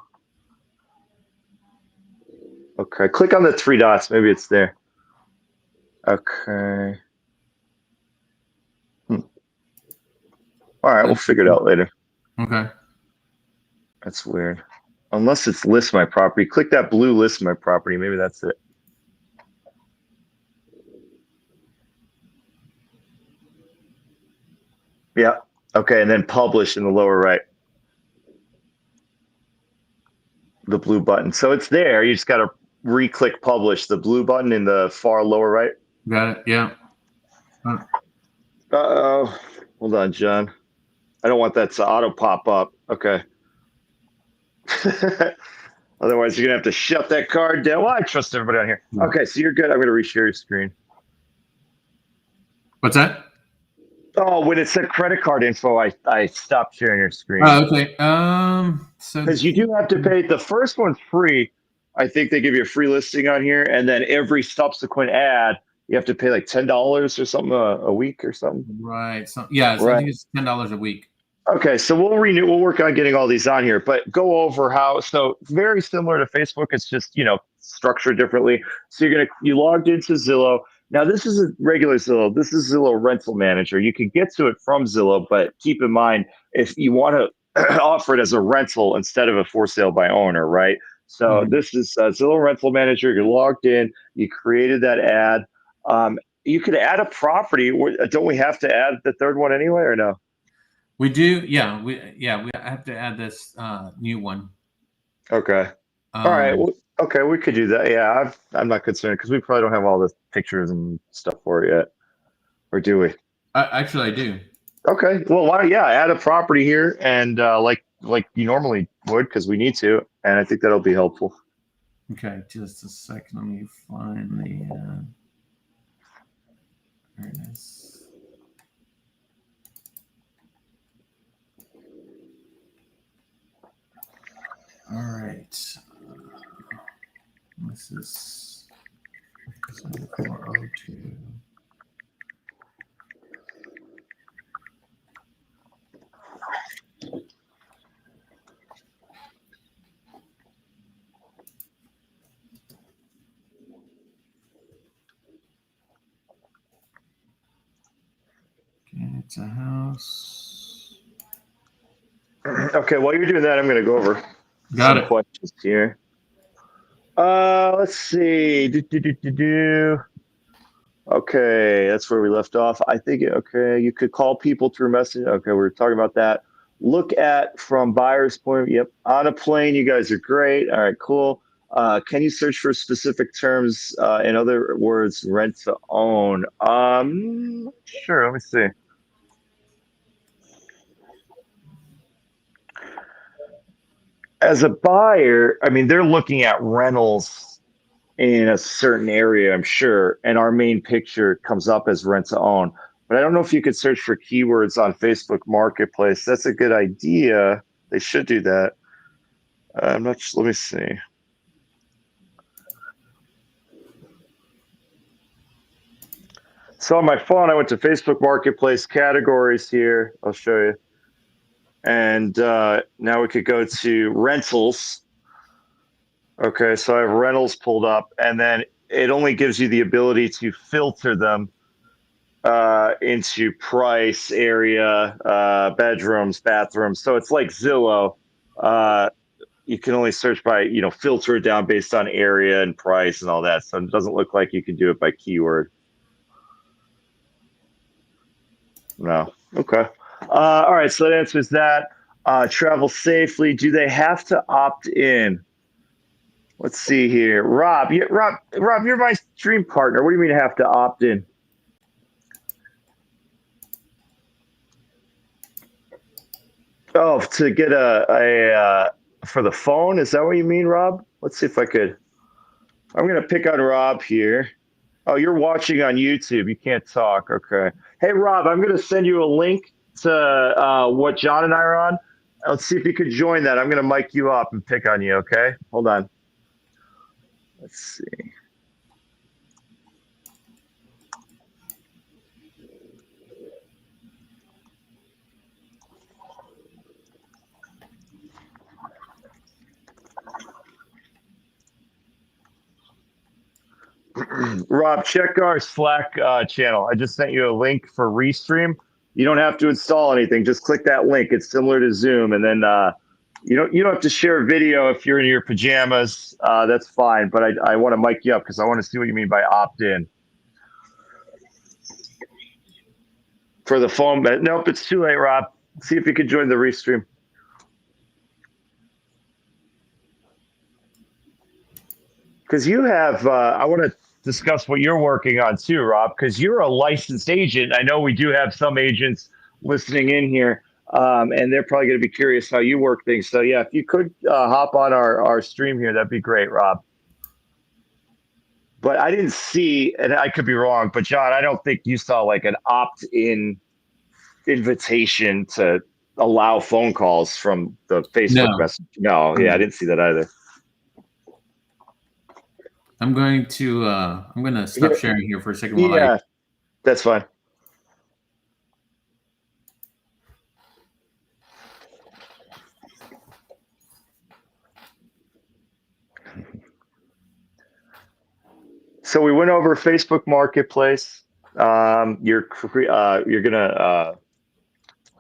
Okay, click on the three dots. Maybe it's there. Okay. All right, we'll figure it out later. okay. That's weird. Unless it's list my property. Click that blue list my property. Maybe that's it. Yeah. Okay, and then publish in the lower right. The blue button. So it's there. You just got to re-click publish, the blue button in the far lower right. Got it. Yeah. Uh-oh. Hold on, John. I don't want that to auto pop up. Okay. Otherwise, you're going to have to shut that card down. Well, I trust everybody on here. Okay, so you're good. I'm going to reshare your screen. What's that? Oh, when it said credit card info, I stopped sharing your screen. Oh, okay. So Because you do have to pay. The first one's free. I think they give you a free listing on here. And then every subsequent ad, you have to pay like $10 or something a week or something. right. So yeah, so I Right. think it's $10 a week. Okay, so we'll renew. We'll work on getting all these on here, but go over how. So very similar to Facebook. It's just structured differently. So you logged into Zillow. Now, this is a regular Zillow. This is Zillow Rental Manager. You can get to it from Zillow, but keep in mind if you want to offer it as a rental instead of a for sale by owner, right? So Mhm. this is Zillow Rental Manager. You're logged in. You created that ad. Um, you could add a property. Don't we have to add the third one anyway, or no? We do, yeah. We have to add this new one. Okay. All right. Um, Well, okay, we could do that. Yeah, I'm not concerned because we probably don't have all the pictures and stuff for it yet, or do we? actually, I do. Okay. Well, why don't yeah, add a property here and like you normally would because we need to, and I think that'll be helpful. Okay, just a second. Let me find the. There it is. All right. This is 7402. Okay, it's a house. Okay. While you're doing that, I'm going to go over Got some it. questions here. Let's see. Do. Okay, that's where we left off. I think okay, you could call people through message. Okay, we were talking about that. Look at from buyer's point. Yep, on a plane, you guys are great. All right, cool. Can you search for specific terms? In other words, rent to own. Sure. Let me see. As a buyer, I mean, they're looking at rentals in a certain area, I'm sure, and our main picture comes up as rent to own. But I don't know if you could search for keywords on Facebook Marketplace. That's a good idea. They should do that. I'm not. Let me see. So on my phone, I went to Facebook Marketplace categories here. I'll show you. And now we could go to rentals. Okay, so I have rentals pulled up, and then it only gives you the ability to filter them into price, area, bedrooms, bathrooms. So it's like Zillow. Uh, you can only search by, filter it down based on area and price and all that. So it doesn't look like you can do it by keyword. No. Okay. All right. So that answers that. Travel safely. Do they have to opt in? Let's see here. Rob, you're my stream partner. What do you mean have to opt in? Oh, to get for the phone? Is that what you mean, Rob? Let's see if I could. I'm gonna pick on Rob here. Oh, you're watching on YouTube. You can't talk. Okay. Hey, Rob, I'm gonna send you a link to what John and I are on. Let's see if you could join that. I'm gonna mic you up and pick on you. Okay. Hold on. Let's see. Rob, check our Slack channel. I just sent you a link for Restream. You don't have to install anything. Just click that link. It's similar to Zoom, and then you don't have to share a video if you're in your pajamas. That's fine. But I want to mic you up because I want to see what you mean by opt in for the phone. But nope, it's too late, Rob. See if you could join the Restream. Because you have, I want to discuss what you're working on too, Rob, because you're a licensed agent. I know we do have some agents listening in here, and they're probably going to be curious how you work things. So, yeah, if you could hop on our stream here, that'd be great, Rob. But I didn't see, and I could be wrong, but John, I don't think you saw like an opt in invitation to allow phone calls from the Facebook No. message. No, yeah, I No. didn't see that either. I'm going to stop Here, sharing here for a second while I. yeah, that's fine. So we went over Facebook Marketplace. You're gonna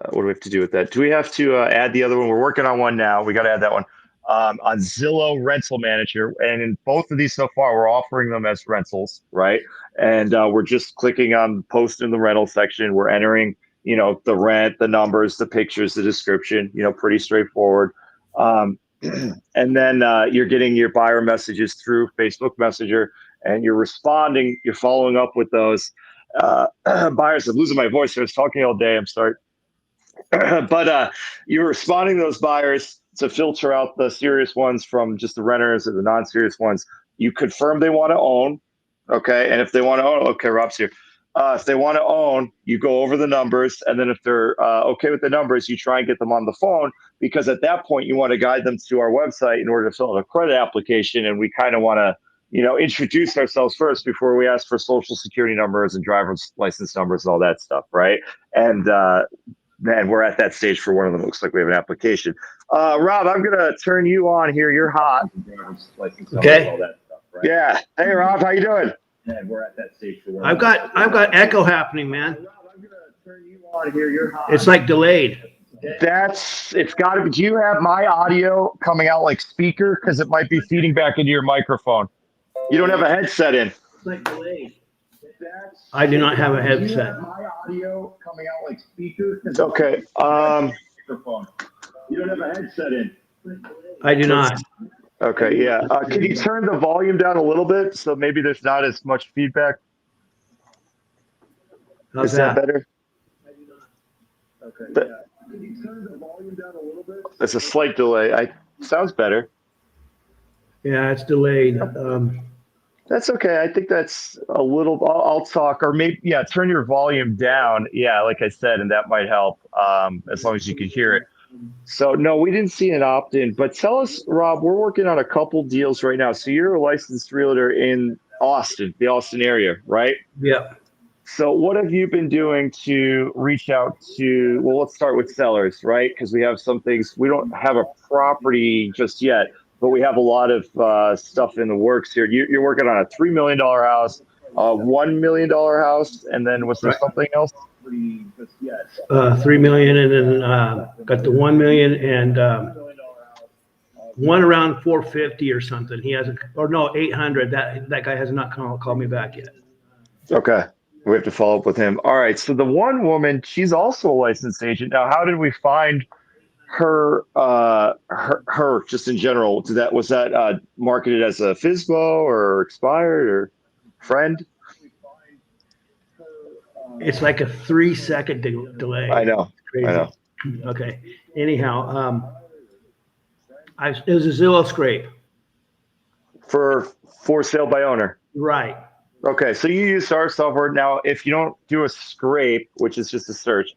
what do we have to do with that? Do we have to add the other one? We're working on one now. We got to add that one on Zillow Rental Manager. And in both of these so far, we're offering them as rentals, right? And we're just clicking on post in the rental section. We're entering, the rent, the numbers, the pictures, the description. Pretty straightforward. And then you're getting your buyer messages through Facebook Messenger, and you're responding. You're following up with those buyers. I'm losing my voice. I was talking all day. I'm sorry. But you're responding to those buyers to filter out the serious ones from just the renters or the non-serious ones. You confirm they want to own, okay? And if they want to own, okay, Rob's here. If they want to own, you go over the numbers, and then if they're okay with the numbers, you try and get them on the phone, because at that point you want to guide them to our website in order to fill out a credit application, and we kind of want to introduce ourselves first before we ask for social security numbers and driver's license numbers and all that stuff, right? And we're at that stage for one of them. It looks like we have an application. Rob, I'm going to turn you on here. You're hot. Okay. All that stuff, right? Yeah. Hey, Rob, how you doing? And we're at that stage for one. I've got echo happening, man. Rob, I'm going to turn you on here. You're hot. It's like delayed. It's got to be. Do you have my audio coming out like speaker? Because it might be feeding back into your microphone. You don't have a headset in. It's like delayed. I do not have a headset. My audio coming out like speaker. Okay. Microphone. You don't have a headset in. I do not. Okay. Yeah. Can you turn the volume down a little bit so maybe there's not as much feedback? How's Is that better? I do not. Okay. Can you turn the volume down a little bit? There's a slight delay. Sounds better. Yeah, it's delayed. That's okay. I think that's a little. I'll talk, or maybe turn your volume down. Yeah, like I said, and that might help as long as you can hear it. So no, we didn't see an opt-in. But tell us, Rob, we're working on a couple deals right now. So you're a licensed realtor in Austin, the Austin area, right? Yeah. So what have you been doing to reach out to? Well, let's start with sellers, right? Because we have some things. We don't have a property just yet, but we have a lot of stuff in the works here. You're working on a $3 million house, a $1 million house, and then was there something else? 3 million, and then got the 1 million and one around 450 or something. He hasn't, or no, 800. That guy has not called me back yet. Okay. We have to follow up with him. All right. So the one woman, she's also a licensed agent. Now, how did we find her just in general? Was that marketed as a FISBO or expired or friend? It's like a 3-second delay. I know. Crazy. I know. Okay. Anyhow, it was a Zillow scrape. For sale by owner. Right. Okay, so you use our software. Now, if you don't do a scrape, which is just a search,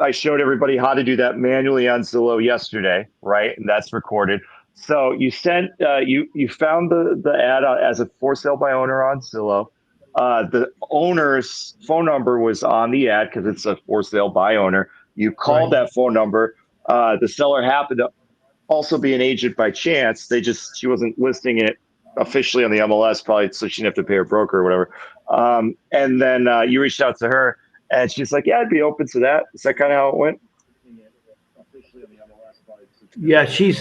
I showed everybody how to do that manually on Zillow yesterday, right? And that's recorded. So you sent you found the ad as a for sale by owner on Zillow. The owner's phone number was on the ad because it's a for sale by owner. You called that phone number. The seller happened to also be an agent by chance. She wasn't listing it officially on the MLS, probably so she didn't have to pay her broker or whatever. And then you reached out to her, and she's like, "Yeah, I'd be open to that." Is that kind of how it went? Yeah, she's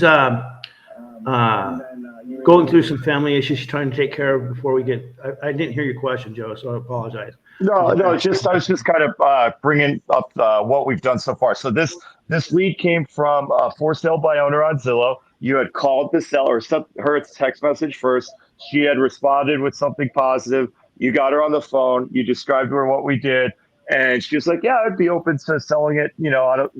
going through some family issues she's trying to take care of before we get. I didn't hear your question, Joe, so I apologize. No. I was just kind of bringing up what we've done so far. So this lead came from for sale by owner on Zillow. You had called the seller, sent her a text message first. She had responded with something positive. You got her on the phone. You described to her what we did. And she was like, "Yeah, I'd be open to selling it,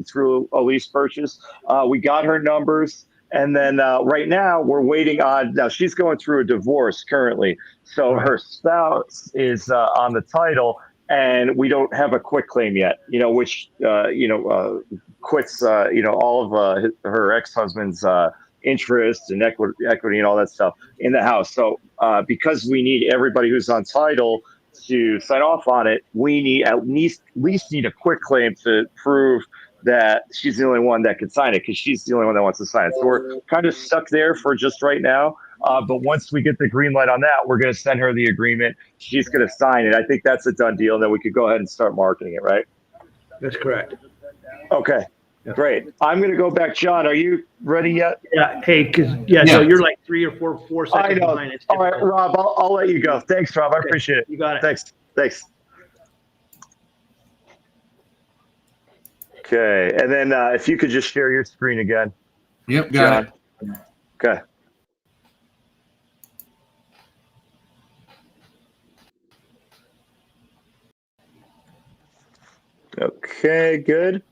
through a lease purchase." We got her numbers. And then right now we're waiting on, now she's going through a divorce currently. So her spouse is on the title, and we don't have a quick claim yet, which, quits, all of her ex-husband's interest and equity and all that stuff in the house. So because we need everybody who's on title to sign off on it, we need at least need a quick claim to prove that she's the only one that can sign it, because she's the only one that wants to sign it. So we're kind of stuck there for just right now. But once we get the green light on that, we're going to send her the agreement. She's going to sign it. I think that's a done deal. And then we could go ahead and start marketing it, right? That's correct. Okay, great. I'm going to go back. John, are you ready yet? Yeah. Hey, so you're like 3 or 4 seconds I know. behind. It's All right, difficult. Rob, I'll let you go. Thanks, Rob. I appreciate it. You got it. Thanks. Okay, and then if you could just share your screen again. Yep, got John. Okay. Okay, good.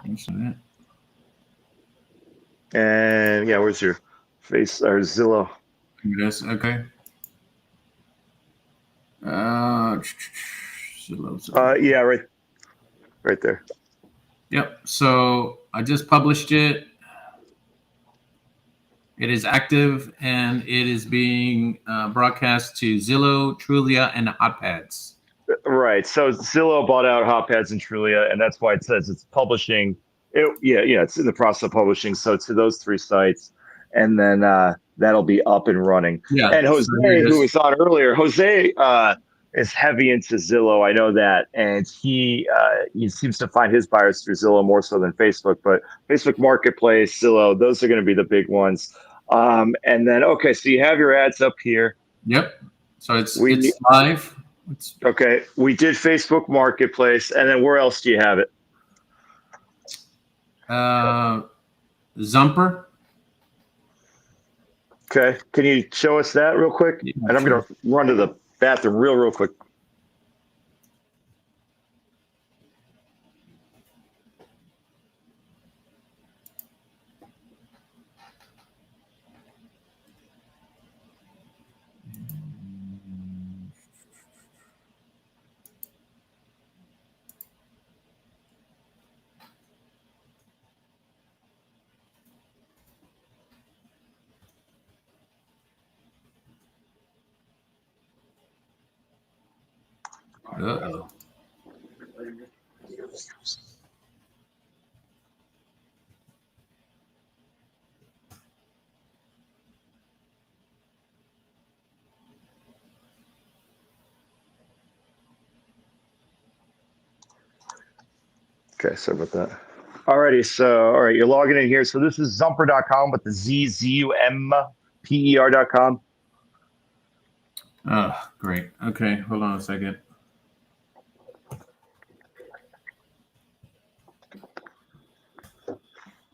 it. And yeah, where's your face or Zillow? Yes, okay. Yeah, right there. Yep. So I just published it. It is active and it is being broadcast to Zillow, Trulia, and HotPads. Right. So Zillow bought out HotPads and Trulia, and that's why it says it's publishing. It's in the process of publishing. So to those 3 sites, and then that'll be up and running. Yeah. And Jose, who was on earlier, Jose is heavy into Zillow. I know that, and he seems to find his buyers through Zillow more so than Facebook. But Facebook Marketplace, Zillow, those are going to be the big ones. And then so you have your ads up here. Yep. So it's live. Okay, we did Facebook Marketplace, and then where else do you have it? Zumper. Okay, can you show us that real quick? Yeah, and I'm going to run to the bathroom real quick. Uh-oh. Okay, sorry about that. Alrighty, so all right, you're logging in here. So this is Zumper.com with the ZUMPER.com. Oh, great. Okay, hold on a second.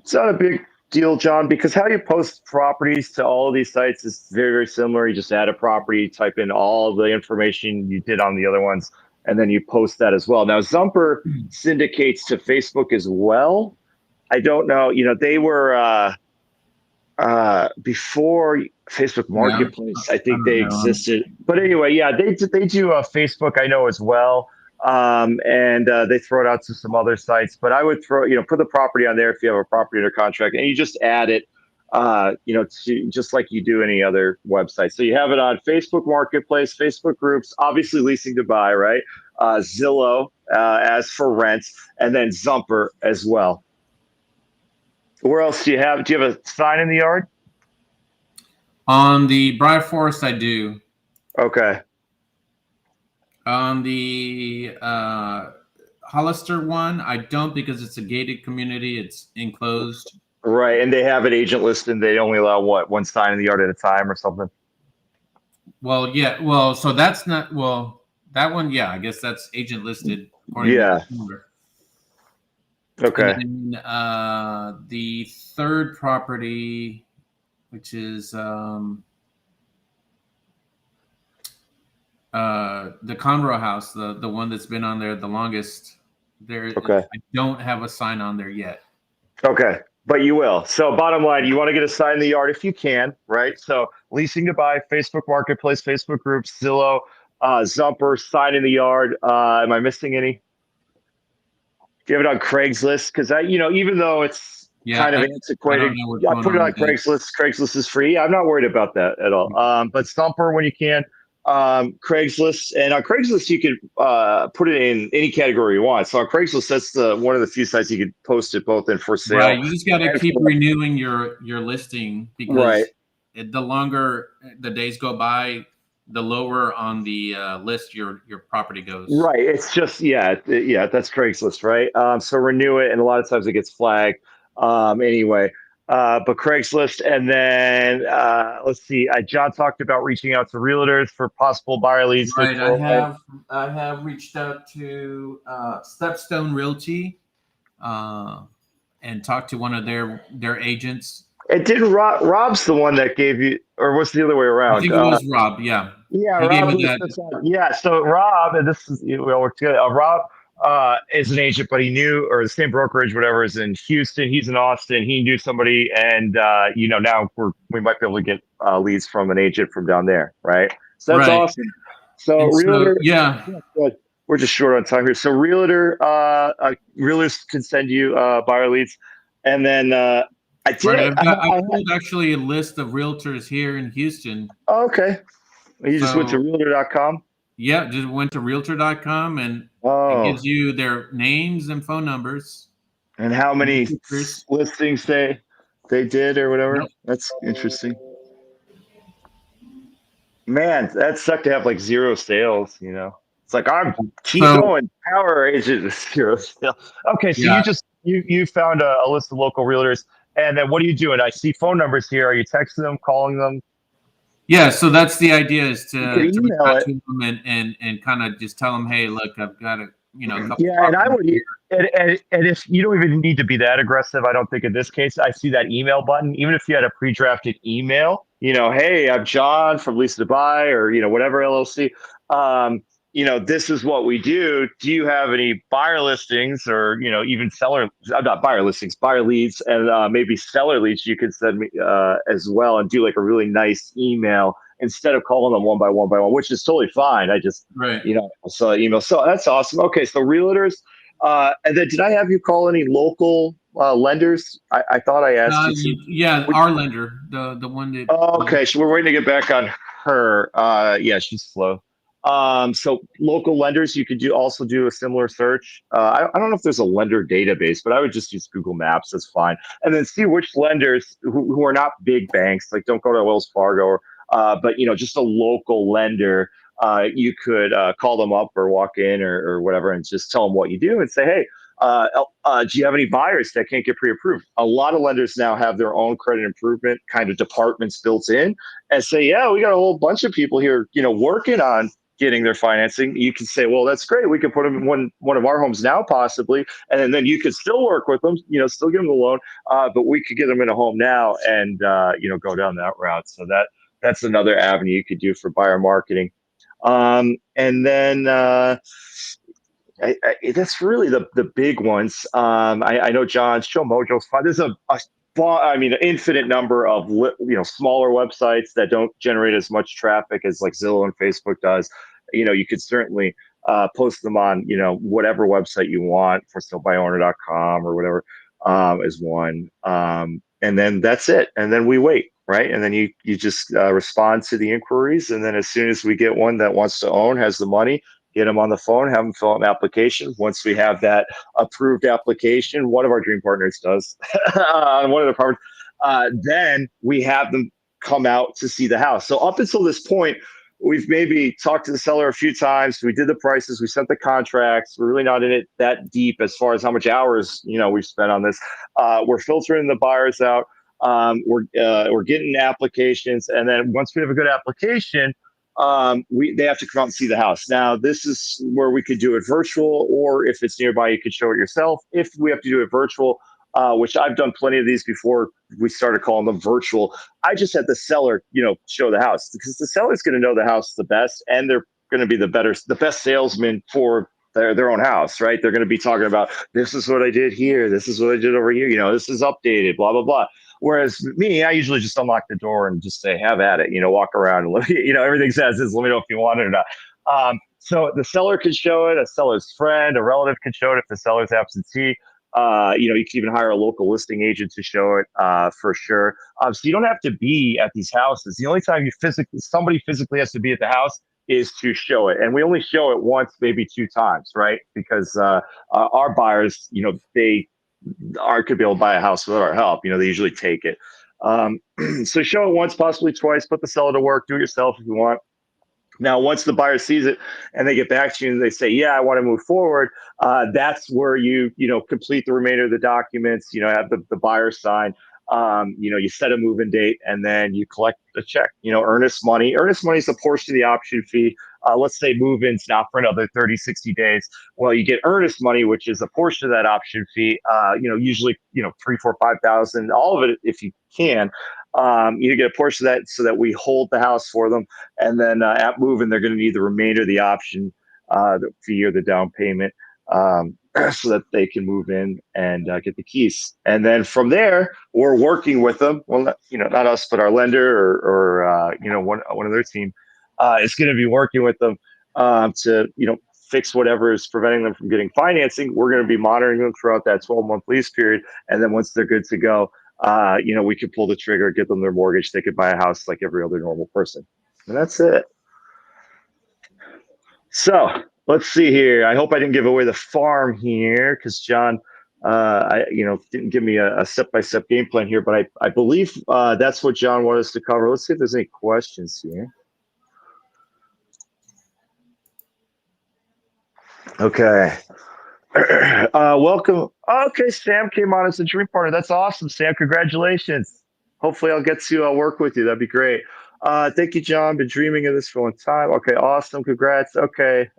It's not a big deal, John, because how you post properties to all of these sites is very, very similar. You just add a property, type in all the information you did on the other ones, and then you post that as well. Now, Zumper syndicates to Facebook as well. I don't know. They were before Facebook Marketplace. I think they existed. But anyway, yeah, they do Facebook, I know, as well. And they throw it out to some other sites. But I would put the property on there if you have a property under contract, and you just add it, to just like you do any other website. So you have it on Facebook Marketplace, Facebook groups, obviously leasing to buy, right? Zillow as for rent, and then Zumper as well. Where else do you have? Do you have a sign in the yard? On the Briar Forest, I do. Okay. On the Hollister one, I don't, because it's a gated community. It's enclosed. Right, and they have an agent listed, and they only allow one sign in the yard at a time or something? Well, yeah. Well, so that's not, that one, yeah, I guess that's agent listed. Yeah. Okay. And then, the third property, which is the Conroe house, the one that's been on there the longest. Okay. I don't have a sign on there yet. Okay, but you will. So bottom line, you want to get a sign in the yard if you can, right? So leasing to buy, Facebook Marketplace, Facebook groups, Zillow, Zumper, sign in the yard. Am I missing any? Do you have it on Craigslist? Because even though it's kind of antiquated, I put it on Craigslist. Craigslist is free. I'm not worried about that at all. But Zumper when you can, Craigslist, and on Craigslist you could put it in any category you want. So on Craigslist, that's the one of the few sites you could post it both in for sale Right. You just got to and keep for renewing your listing right. because the longer the days go by, the lower on the list your property goes. Right. It's just yeah, that's Craigslist, right? So renew it, and a lot of times it gets flagged. Anyway, but Craigslist, and then let's see. John talked about reaching out to realtors for possible buyer leads for Right. I have reached out to Stepstone Realty and talked to one of their agents. It didn't. Rob's the one that gave you, or what's the other way I around? think it was Rob. Yeah, Yeah, he gave Rob me was that. yeah. So Rob, and this is we all work together. Rob is an agent, but he knew, or the same brokerage, whatever, is in Houston. He's in Austin. He knew somebody, and now we might be able to get leads from an agent from down there, right? So that's Right. awesome. So And so realtor, yeah, yeah, good. We're just short on time here. So realtors can send you buyer leads, and then I did. right. I I pulled actually a list of realtors here in Houston. oh, okay. You just went to So realtor.com. yeah, just went to realtor.com and it Oh. gives you their names and phone numbers. And how And many pictures. listings they did or whatever. Yep. That's interesting. Man, that sucked to have like zero sales. It's like I'm keep So going, power agent zero sales. Okay, so yeah, you found a list of local realtors, and then what are you doing? I see phone numbers here. Are you texting them, calling them? yeah. So that's the idea is You could to reach email out it. to them and kind of just tell them, hey, look, I've got a couple Yeah, and I properties would, here. and if you don't even need to be that aggressive, I don't think in this case, I see that email button. Even if you had a pre-drafted email, hey, I'm John from Lease to Buy, or whatever LLC. This is what we do. Do you have any buyer listings, or even seller, not buyer listings, buyer leads, and maybe seller leads you could send me as well, and do like a really nice email instead of calling them one by one, which is totally fine. I just Right. I saw an email. So that's awesome. Okay, so realtors. And then did I have you call any local lenders? I thought I asked you to. Yeah, our lender, the one that. Oh, okay, so we're waiting to get back on her. Yeah, she's slow. So local lenders, you could also do a similar search. I don't know if there's a lender database, but I would just use Google Maps. That's fine. And then see which lenders who are not big banks, like don't go to Wells Fargo, but just a local lender. You could call them up or walk in or whatever, and just tell them what you do and say, hey, do you have any buyers that can't get pre-approved? A lot of lenders now have their own credit improvement kind of departments built in, and say, yeah, we got a whole bunch of people here, working on getting their financing. You can say, well, that's great. We could put them in one of our homes now, possibly, and then you could still work with them, still give them the loan, but we could get them in a home now, and go down that route. So that's another avenue you could do for buyer marketing. And then that's really the big ones. I know John's Show Mojo's fine. There's an infinite number of smaller websites that don't generate as much traffic as like Zillow and Facebook does. You could certainly post them on whatever website you want, for salebyowner.com or whatever, is one. And then that's it. And then we wait, right? And then you just respond to the inquiries, and then as soon as we get one that wants to own, has the money, get them on the phone, have them fill out an application. Once we have that approved application, one of our dream partners does, one of the partners, then we have them come out to see the house. So up until this point, we've maybe talked to the seller a few times. We did the prices, we sent the contracts. We're really not in it that deep as far as how much hours we've spent on this. We're filtering the buyers out. We're getting applications, and then once we have a good application, they have to come out and see the house. Now, this is where we could do it virtual, or if it's nearby, you could show it yourself. If we have to do it virtual, which I've done plenty of these before we started calling them virtual, I just had the seller, show the house, because the seller's going to know the house the best, and they're going to be the best salesman for their own house, right? They're going to be talking about, this is what I did here, this is what I did over here, this is updated, blah blah blah. Whereas me, I usually just unlock the door and just say, have at it, walk around and everything says is, let me know if you want it or not. So the seller could show it, a seller's friend, a relative could show it if the seller's absentee. You can even hire a local listing agent to show it, for sure. So you don't have to be at these houses. The only time somebody physically has to be at the house is to show it. And we only show it once, maybe 2 times, right? Because our buyers, they could be able to buy a house without our help. They usually take it. So show it once, possibly twice, put the seller to work, do it yourself if you want. Now, once the buyer sees it and they get back to you and they say, yeah, I want to move forward, that's where you complete the remainder of the documents, have the buyer sign, you set a move-in date, and then you collect a check, earnest money. Earnest money is a portion of the option fee. Let's say move-in's not for another 30, 60 days. Well, you get earnest money, which is a portion of that option fee, usually, 3, 4, 5,000, all of it if you can. You get a portion of that so that we hold the house for them. And then at move-in, they're going to need the remainder of the option the fee or the down payment so that they can move in and get the keys. And then from there, we're working with them. Well, not us, but our lender or one of their team is going to be working with them to fix whatever is preventing them from getting financing. We're going to be monitoring them throughout that 12-month lease period. And then once they're good to go, we could pull the trigger, get them their mortgage. They could buy a house like every other normal person. And that's it. So let's see here. I hope I didn't give away the farm here because John, didn't give me a step-by-step game plan here, but I believe that's what John wanted us to cover. Let's see if there's any questions here. Okay. Welcome. Okay, Sam came on as a dream partner. That's awesome, Sam. Congratulations. Hopefully I'll get to work with you. That'd be great. Thank you, John. Been dreaming of this for a long time. Okay, awesome. Congrats. Okay.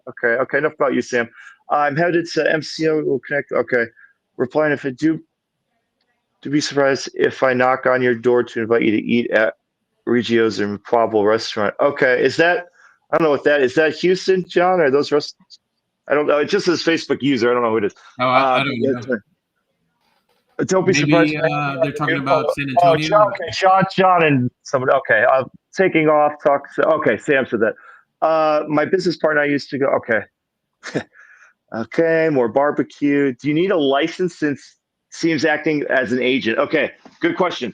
Enough about you, Sam. I'm headed to MCO. We'll connect. Okay. Replying, if I do be surprised if I knock on your door to invite you to eat at Regio's Improbable Restaurant. Okay. I don't know what that is. That Houston, John? Are those restaurants? I don't know. It just says Facebook user. I don't know who it is. Oh, I don't know. Don't be Maybe surprised. they're talking about San Antonio. John and somebody. Okay, taking off. Okay, Sam said that. My business partner I used to go. Okay. Okay, more barbecue. Do you need a license since seems acting as an agent? Okay, good question.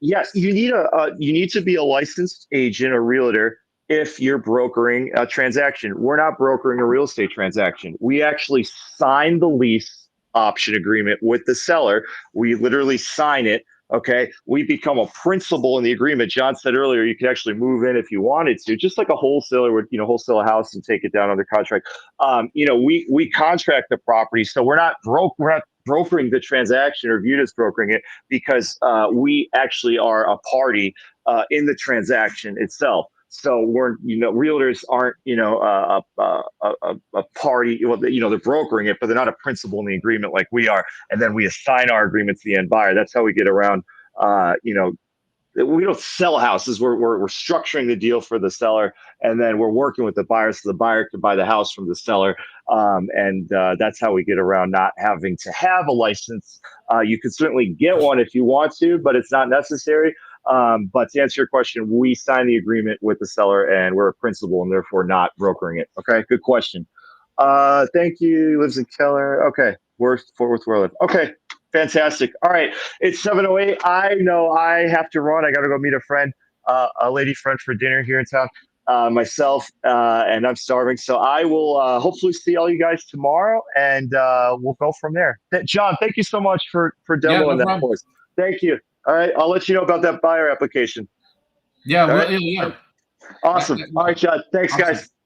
Yes, you need to be a licensed agent or realtor if you're brokering a transaction. We're not brokering a real estate transaction. We actually sign the lease option agreement with the seller. We literally sign it. Okay. We become a principal in the agreement. John said earlier, you could actually move in if you wanted to, just like a wholesaler would, wholesale a house and take it down under contract. We contract the property. So we're not brokering the transaction or viewed as brokering it because we actually are a party in the transaction itself. So we're, realtors aren't, a party. Well, they're brokering it, but they're not a principal in the agreement like we are. And then we assign our agreement to the end buyer. That's how we get around. We don't sell houses. We're structuring the deal for the seller, and then we're working with the buyer so the buyer can buy the house from the seller. And that's how we get around not having to have a license. You can certainly get one if you want to, but it's not necessary. But to answer your question, we sign the agreement with the seller and we're a principal and therefore not brokering it. Okay, good question. Thank you. Lives in Keller. Okay, Fort Worth where I live. Okay, fantastic. All right, it's 7:08. I know I have to run. I got to go meet a friend, a lady friend for dinner here in town. Myself, and I'm starving. So I will hopefully see all you guys tomorrow, and we'll go from there. John, thank you so much for demoing that for us. Thank you. All right, I'll let you know about that buyer application. Yeah, yeah. Awesome. All right, John. Thanks, guys.